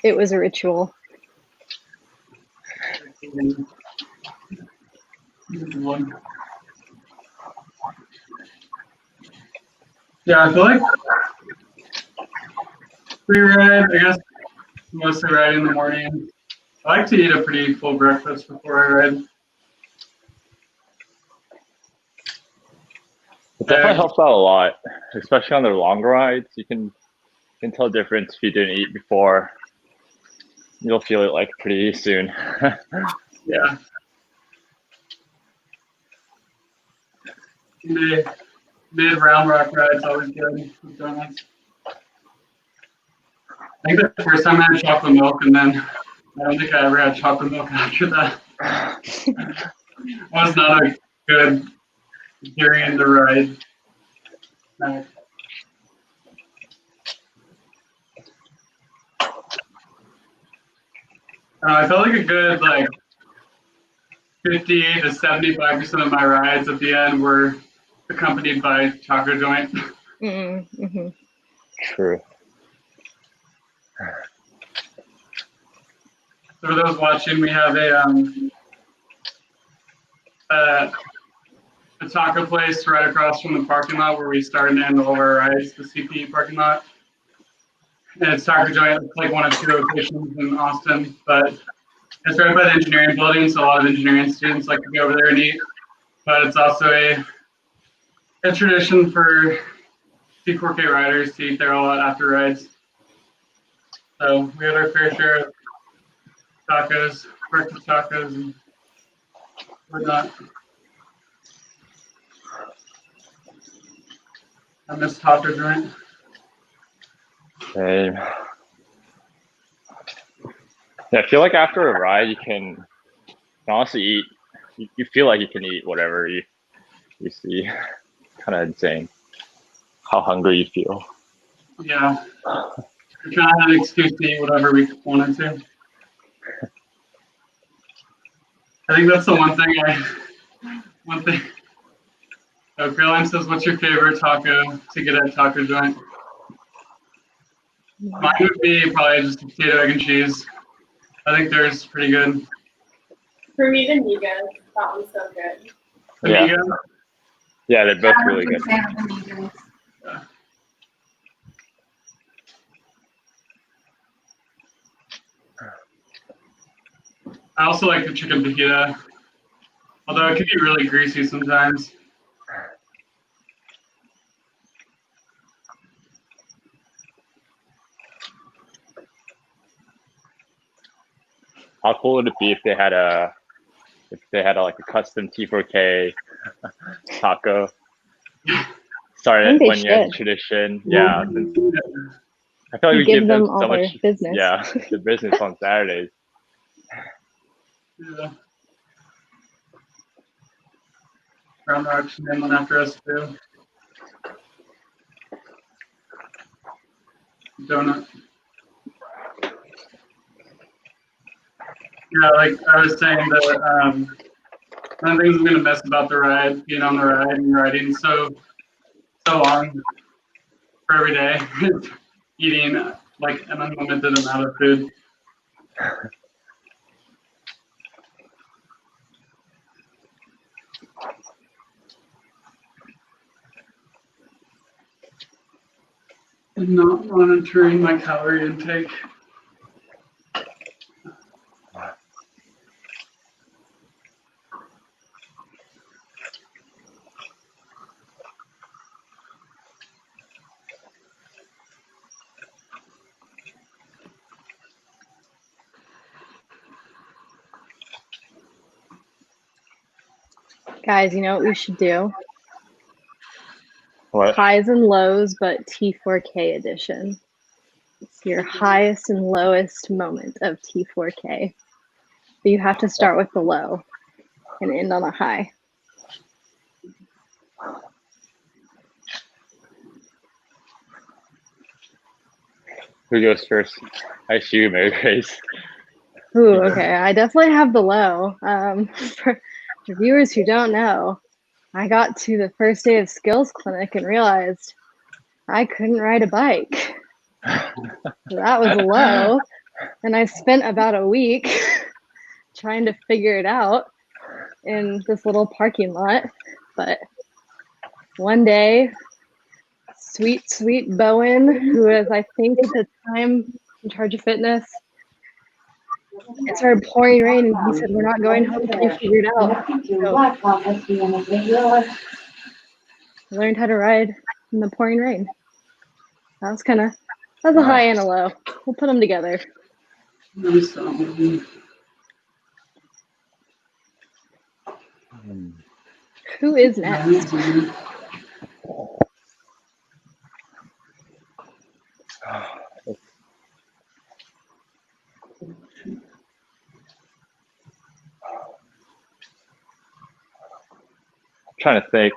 it was a ritual. Yeah, I feel like pre-ride, I guess mostly ride in the morning. I like to eat a pretty full breakfast before I ride. It definitely helps out a lot, especially on the long rides. You can tell the difference if you didn't eat before. You'll feel it like pretty soon. Yeah. Mid Round Rock ride's always good with donuts. I think the first time I had chocolate milk, and then I don't think I ever had chocolate milk after that. That was not a good during the ride. I felt like a good 58 to 75% of my rides at the end were accompanied by chocolate joint. Mm-hmm. True. So for those watching, we have a a taco place right across from the parking lot where we start and end all of our rides, the CPE parking lot. And it's taco joint. It's like one of 2 locations in Austin, but it's right by the engineering building, so a lot of engineering students like to go over there and eat. But it's also a tradition for T4K riders to eat there a lot after rides. So we had our fair share of tacos, breakfast tacos, and whatnot. I miss taco joint. Same. Yeah, I feel like after a ride, you can honestly eat. You feel like you can eat whatever you see. Kind of insane how hungry you feel. Yeah. We kind of had an excuse to eat whatever we wanted to. I think that's the one thing. Caroline says, what's your favorite taco to get at taco joint? Mine would be probably just potato, egg, and cheese. I think theirs pretty good. For me, the Migos, that one's so good. The Yeah. Migos? Yeah, they're both really good. Yeah. I also like the chicken fajita, although it can be really greasy sometimes. How cool would it be if they had like a custom T4K taco? Started think they 1 year should. tradition. Yeah. I feel like we Give give them them all so their much business. Yeah, the business on Saturdays. Yeah. Round Rock's name one after us too. Donut. Yeah, like I was saying, one of the things I'm gonna miss about the ride, being on the ride and riding so long for every day, is eating like an unlimited amount of food. And not monitoring my calorie intake. Guys, you know what we should do? What? Highs and lows, but T4K edition. It's your highest and lowest moment of T4K. But you have to start with the low and end on a high. Who goes first? I see you, Mary Grace. Ooh, okay. I definitely have the low. For viewers who don't know, I got to the first day of skills clinic and realized I couldn't ride a bike. So that was low. And I spent about a week trying to figure it out in this little parking lot. But one day, sweet Bowen, who was, I think, at the time in charge of fitness, it started pouring rain, and he said, "We're not going home until you figure it out." So I learned how to ride in the pouring rain. That's a high and a low. We'll put them together. Who is next? Trying to think.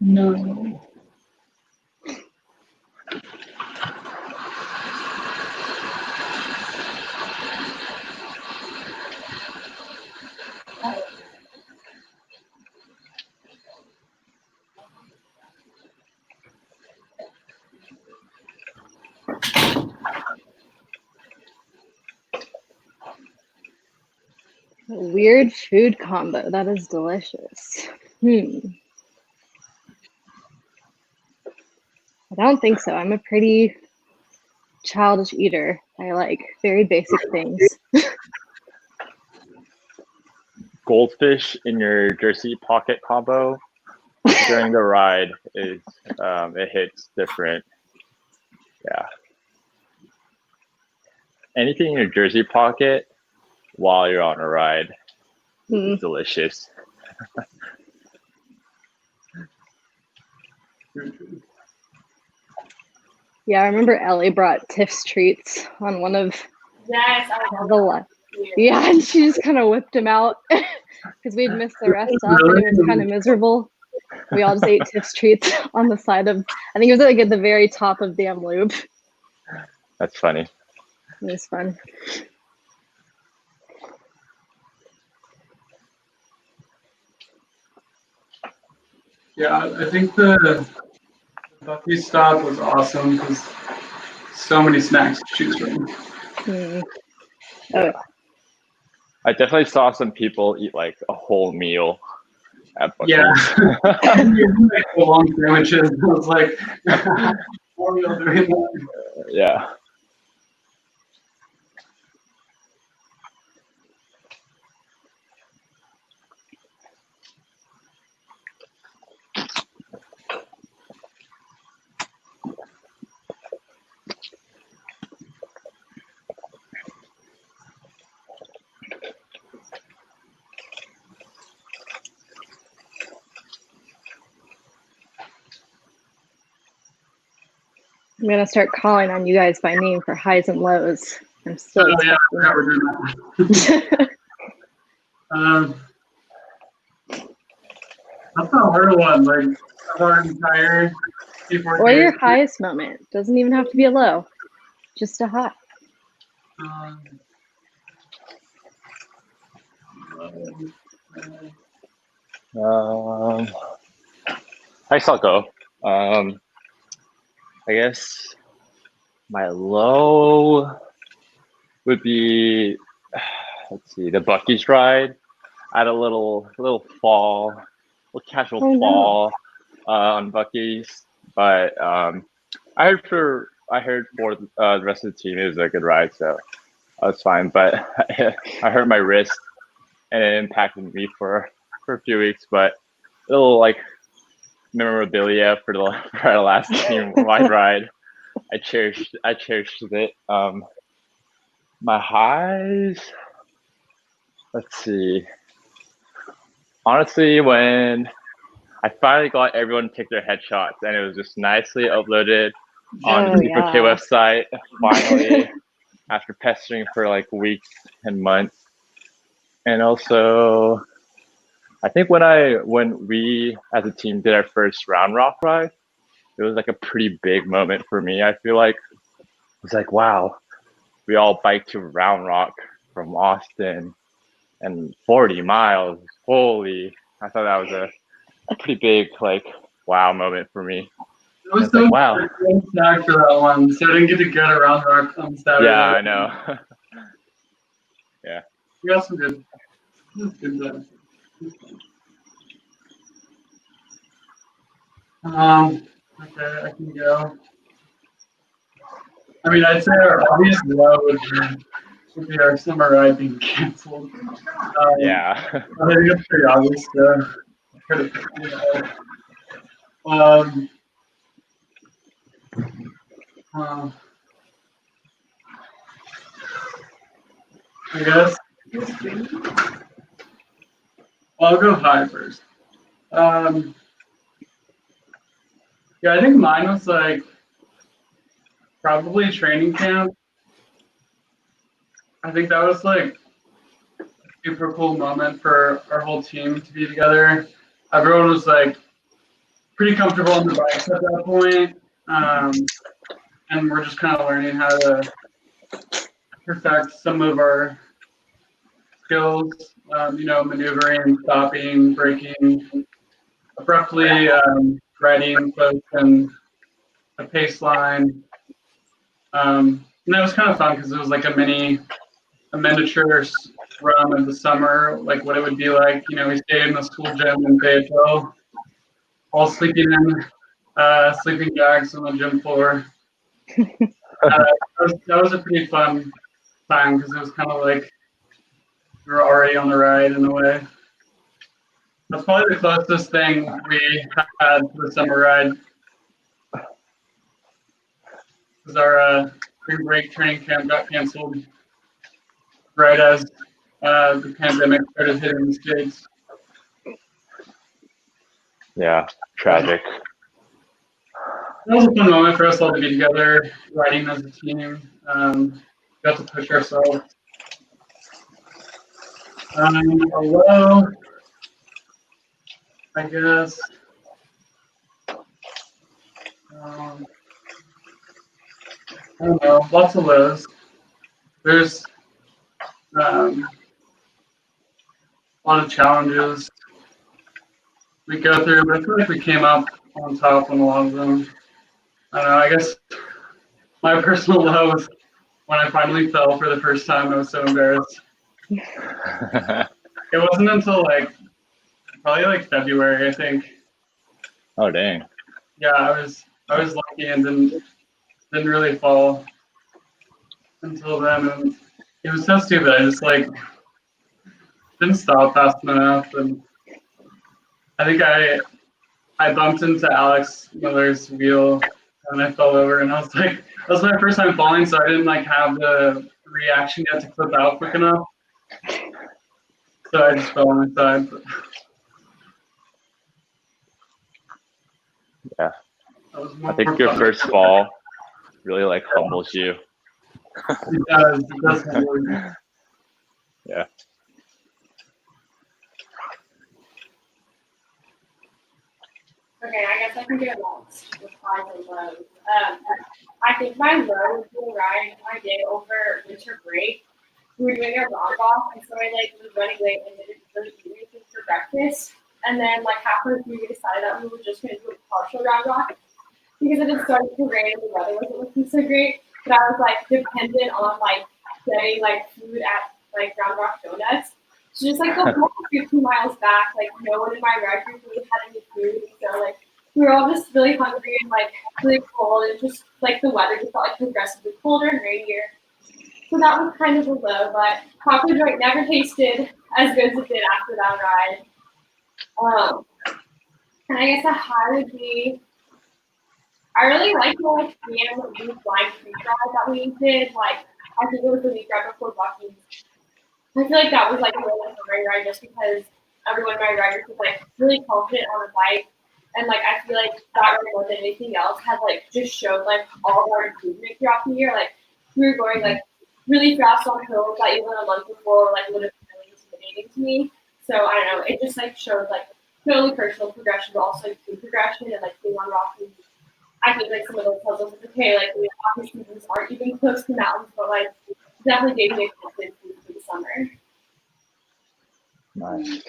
No. Weird food combo. That is delicious. I don't think so. I'm a pretty childish eater. I like very basic things. Goldfish in your jersey pocket combo during the ride is it hits different. Yeah. Anything in your jersey pocket while you're on a ride is delicious. Yeah, I remember Ellie brought Tiff's treats on one of the yeah, and she just kind of whipped him out because we'd missed the rest up and it was kind of miserable. We all just ate Tiff's treats on the side of, I think it was like at the very top of Dam Loop. That's funny. It was fun. Yeah, I think the Bucky stop was awesome because so many snacks to choose from. Oh. I definitely saw some people eat like a whole meal at Buc-ee's. Yeah. Like long sandwiches. I was like, what are you doing that? Yeah. I'm gonna start calling on you guys by name for highs and lows. I'm still expecting that. That's a hard one. Like, hard and tired. Or your highest moment. Doesn't even have to be a low. Just a high. I guess I'll go. I guess my low would be, let's see, the Buc-ee's ride. I had a little fall, little casual fall on Buc-ee's, but I heard for the rest of the team it was a good ride, so I was fine. But I hurt my wrist, and it impacted me for a few weeks. But a little like memorabilia for the last team-wide ride. I cherished it. My highs, let's see. Honestly, when I finally got everyone to take their headshots, and it was just nicely uploaded on the Super K website. Finally, after pestering for like weeks and months, and also, I think when we as a team did our first Round Rock ride, it was like a pretty big moment for me. I feel like it's like, wow, we all biked to Round Rock from Austin and 40 miles. Holy, I thought that was a pretty big, like, wow moment for me. It was so like, wow. Snack for that one, so I didn't get to get a Round Rock on Saturday. Yeah, I know. Yeah. We got some good stuff. Okay, I can go. I mean, I'd say our obvious low would be our summer ride being canceled. Yeah. I think it's pretty obvious. I guess I'll go high first. Yeah, I think mine was like probably training camp. I think that was like a super cool moment for our whole team to be together. Everyone was like pretty comfortable on the bikes at that point. And we're just kind of learning how to perfect some of our skills, maneuvering, stopping, braking, abruptly riding close and a pace line. And that was kind of fun because it was like a mini a miniature run in the summer, like what it would be like. You know, we stayed in the school gym in Fayetteville, all sleeping in sleeping bags on the gym floor. That was a pretty fun time because it was kind of like we were already on the ride in a way. That's probably the closest thing we had to the summer ride. Because our spring break training camp got canceled right as the pandemic started hitting the States. Yeah, tragic. It was a fun moment for us all to be together, riding as a team. Got to push ourselves. Hello, I guess. I don't know, lots of lows. There's a lot of challenges we go through, but I feel like we came up on top on a lot of them. I don't know, I guess my personal low was when I finally fell for the first time. I was so embarrassed. It wasn't until probably like February, I think. Oh dang. Yeah, I was lucky and didn't really fall until then, and it was so stupid. I just didn't stop fast enough, and I think I bumped into Alex Miller's wheel and I fell over, and I was like, that was my first time falling, so I didn't have the reaction yet to clip out quick enough. So I just fell on my side. Yeah. I think your first fall really humbles you. It does humble you. Yeah. Okay, I guess I can go next with highs and lows. I think my low was the ride I did over winter break. We were doing a round off, and so I was running late and didn't really eat anything for breakfast. And then halfway through, we decided that we were just going to do a partial round off because it had started to rain and the weather wasn't looking so great. But I was dependent on getting food at Round Rock Donuts. So just the whole 15 miles back, no one in my ride group really had any food. So we were all just really hungry and really cold, and just the weather just got progressively colder and rainier. So that was kind of a low, but Taco Joint never tasted as good as it did after that ride. And I guess a high would be, I really liked the week blind creek ride that we did. I think it was the week right before Rockies. I feel like that was a really great ride just because everyone in my riders was really confident on the bike. And I feel like that ride more than anything else had just showed all of our improvement throughout the year. We were going really fast on hills that even a month before would have been really intimidating to me. So I don't know, it just showed totally personal progression, but also team progression, and being on Rockies. I think some of those puzzles, okay, the Rockies seasons aren't even close to mountains, but definitely gave me a confidence for the summer. Nice.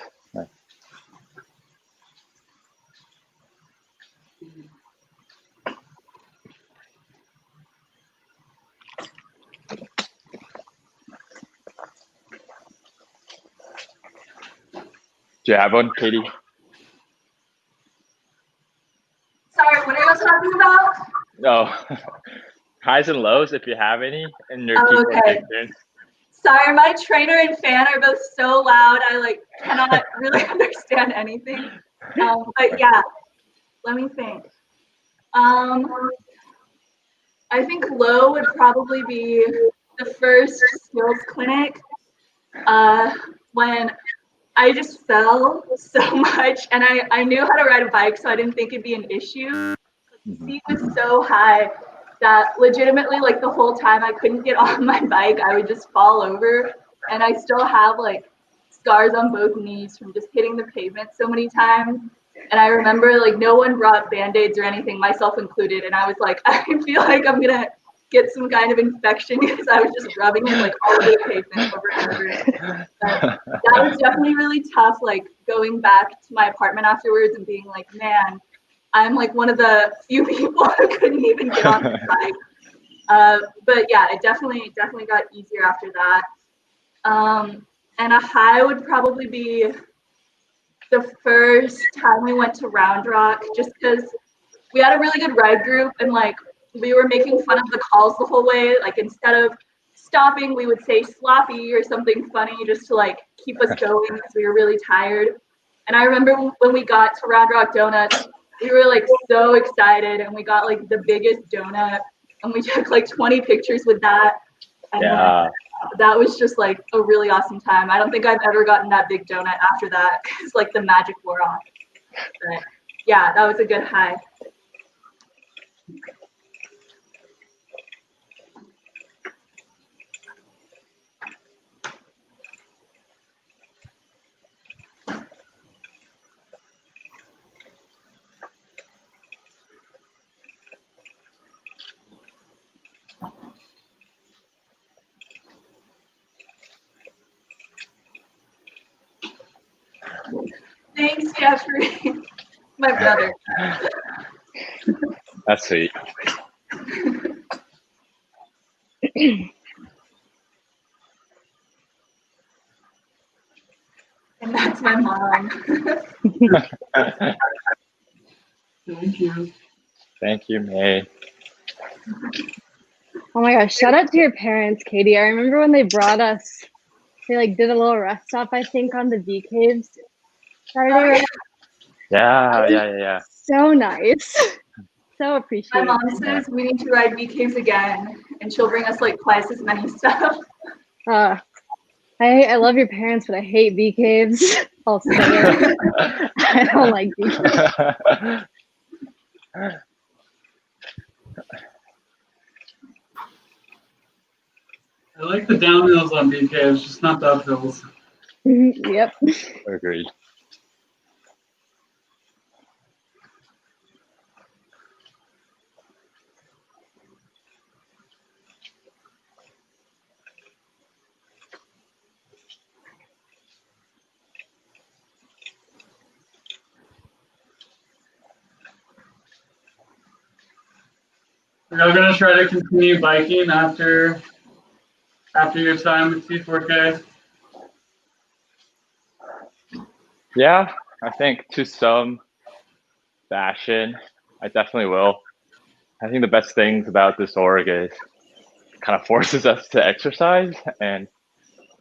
Do you have one, Katie? Sorry, what are you talking about? No. Highs and lows, if you have any, in your Okay. Sorry, my trainer and fan are both so loud. I cannot really understand anything. But yeah, let me think. I think low would probably be the first skills clinic when I just fell so much, and I knew how to ride a bike, so I didn't think it'd be an issue. The seat was so high that legitimately the whole time I couldn't get on my bike, I would just fall over, and I still have scars on both knees from just hitting the pavement so many times. And I remember no one brought band-aids or anything, myself included, and I was I feel like I'm gonna get some kind of infection because I was just rubbing it all over the pavement over and over. But that was definitely really tough, going back to my apartment afterwards and being man, I'm one of the few people who couldn't even get on the bike. But yeah, it definitely got easier after that. And a high would probably be the first time we went to Round Rock, just because we had a really good ride group and like we were making fun of the calls the whole way. Like instead of stopping, we would say sloppy or something funny just to like keep us going because we were really tired. And I remember when we got to Round Rock Donuts, we were like so excited and we got like the biggest donut and we took like 20 pictures with that. And Yeah. that was just like a really awesome time. I don't think I've ever gotten that big donut after that because like the magic wore off. But yeah, that was a good high. Thanks, Jeffrey. My brother. That's sweet. And that's my mom. Thank you. Thank you, May. Oh my gosh, shout out to your parents, Katie. I remember when they brought us, they like did a little rest stop, I think, on the bee caves Saturday, right? Yeah. So nice. So My appreciative. mom says we need to ride bee caves again, and she'll bring us like twice as many stuff. I love your parents, but I hate bee caves. I'll say it. I don't like bee caves. I like the downhills on bee caves, just not the uphills. Yep. Agreed. Are you gonna try to continue biking after your time with T4K? Yeah, I think to some fashion, I definitely will. I think the best things about this org is it kind of forces us to exercise, and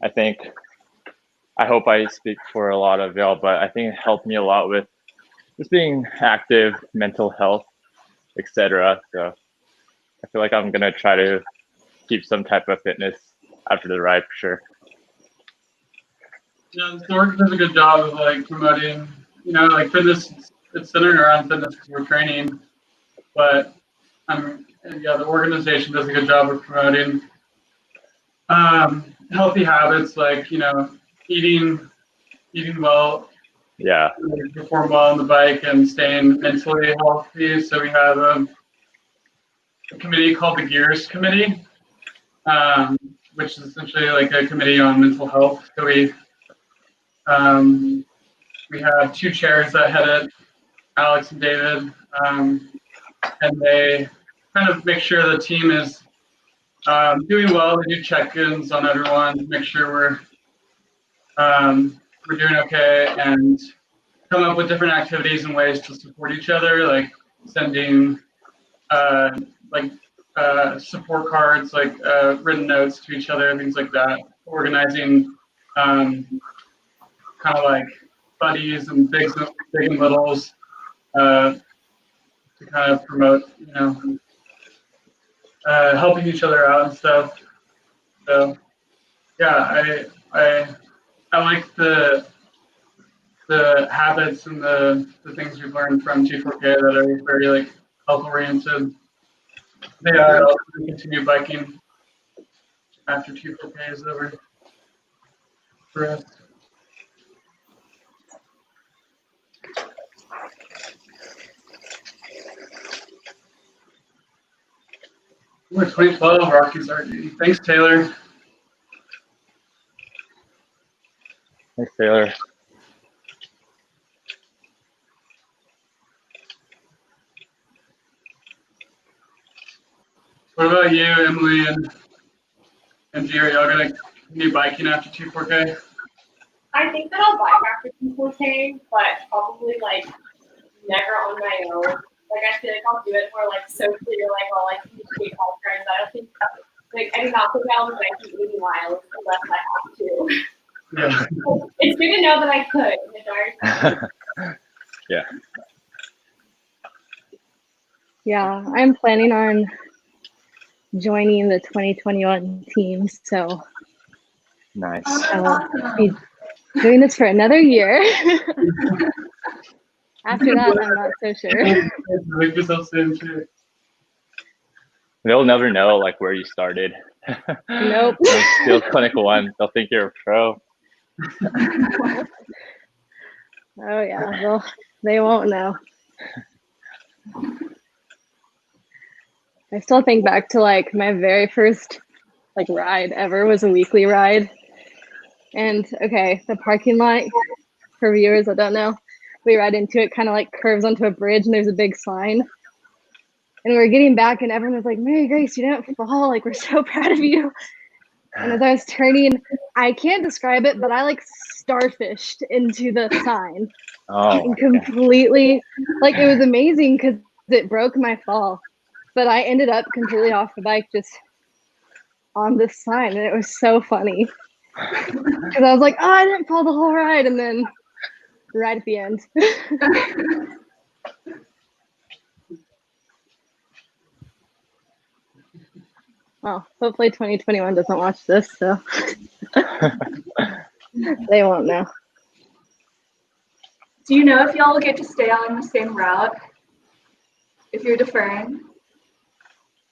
I think I hope I speak for a lot of y'all, but I think it helped me a lot with just being active, mental health, etc. So I feel like I'm gonna try to keep some type of fitness after the ride for sure. Yeah, the org does a good job of like promoting, like fitness. It's centered around fitness because we're training, but the organization does a good job of promoting healthy habits like eating well, Yeah. perform well on the bike, and staying mentally healthy. So we have a committee called the Gears Committee, which is essentially like a committee on mental health. So we have two chairs that head it, Alex and David, and they kind of make sure the team is doing well. They do check-ins on everyone to make sure we're doing okay, and come up with different activities and ways to support each other, like sending support cards, like written notes to each other, things like that. Organizing kind of like buddies and big and littles to kind of promote, helping each other out and stuff. So yeah, I like the habits and the things we've learned from G4K that are very like health oriented. They are also continue biking after G4K is over for us. We're 2012 Rockies RD. Thanks, Taylor. Thanks, Taylor. What about you, Emily and Jerry? Y'all gonna new biking after 2-4K? I think that I'll bike after 2-4K, but probably like never on my own. Like I feel like I'll do it more like socially or like I'll like meet all friends. I don't think like I do not think I'll be biking 80 miles unless I have to. Yeah. It's good to know that I could in the dark. Yeah. Yeah, I'm planning on joining the 2021 team, so Nice. I will be doing this for another year. After that, I'm not so sure. Make yourself stand too. They'll never know like where you started. Nope. Still clinic 1. They'll think you're a pro. Oh yeah, they won't know. I still think back to like my very first like ride ever was a weekly ride. And okay, the parking lot, for viewers that don't know, we ride into it, kind of like curves onto a bridge and there's a big sign. And we were getting back and everyone was like, Mary Grace, you didn't fall. Like, we're so proud of you. And as I was turning, I can't describe it, but I like starfished into the sign. Oh. And completely, like, it was amazing because it broke my fall. But I ended up completely off the bike just on this sign. And it was so funny. Because I was like, oh, I didn't fall the whole ride. And then right at the end. Well, hopefully 2021 doesn't watch this, so they won't know. Do you know if y'all will get to stay on the same route if you're deferring?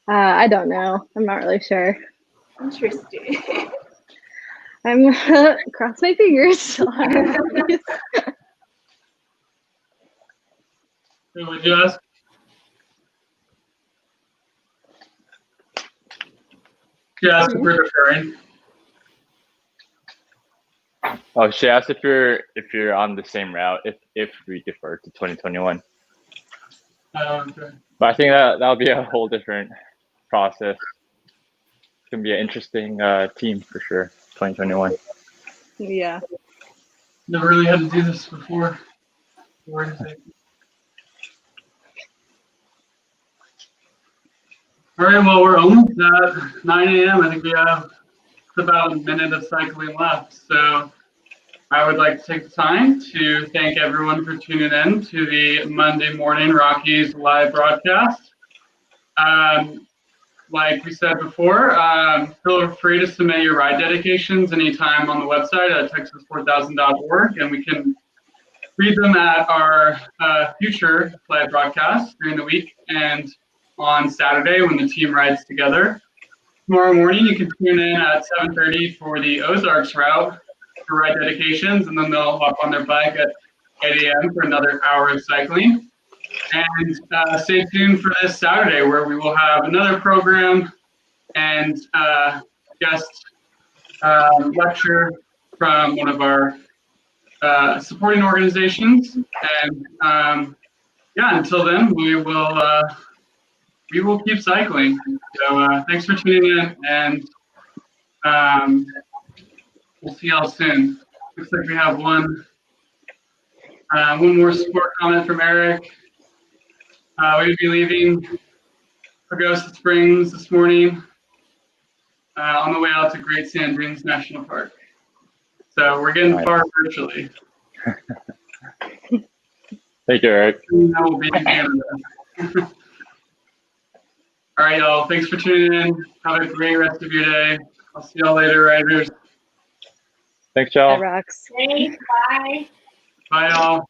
I don't know. I'm not really sure. Interesting. I'm cross my fingers. Would you ask? Yeah, if we're deferring. Oh, she asked if you're on the same route if we defer to 2021. Okay. But I think that'll be a whole different process. It's gonna be an interesting team for sure. 2021. Yeah. Never really had to do this before. All right, well, we're almost at 9 a.m. I think we have about a minute of cycling left. So I would like to take the time to thank everyone for tuning in to the Monday morning Rockies live broadcast. Like we said before, feel free to submit your ride dedications anytime on the website at texas4000.org, and we can read them at our future live broadcasts during the week and on Saturday when the team rides together. Tomorrow morning, you can tune in at 7:30 for the Ozarks route for ride dedications, and then they'll hop on their bike at 8 a.m. for another hour of cycling. And stay tuned for this Saturday, where we will have another program and guest lecture from one of our supporting organizations. And yeah, until then, we will keep cycling. So thanks for tuning in, and we'll see y'all soon. Looks like we have one more support comment from Eric. We'll be leaving Augusta Springs this morning on the way out to Great Sand Dunes National Park. So we're getting far virtually. Thank you, Eric. That will be in Canada. All right, y'all. Thanks for tuning in. Have a great rest of your day. I'll see y'all later, riders. Thanks, y'all. Bye, Rox. Thanks. Bye. Bye, y'all.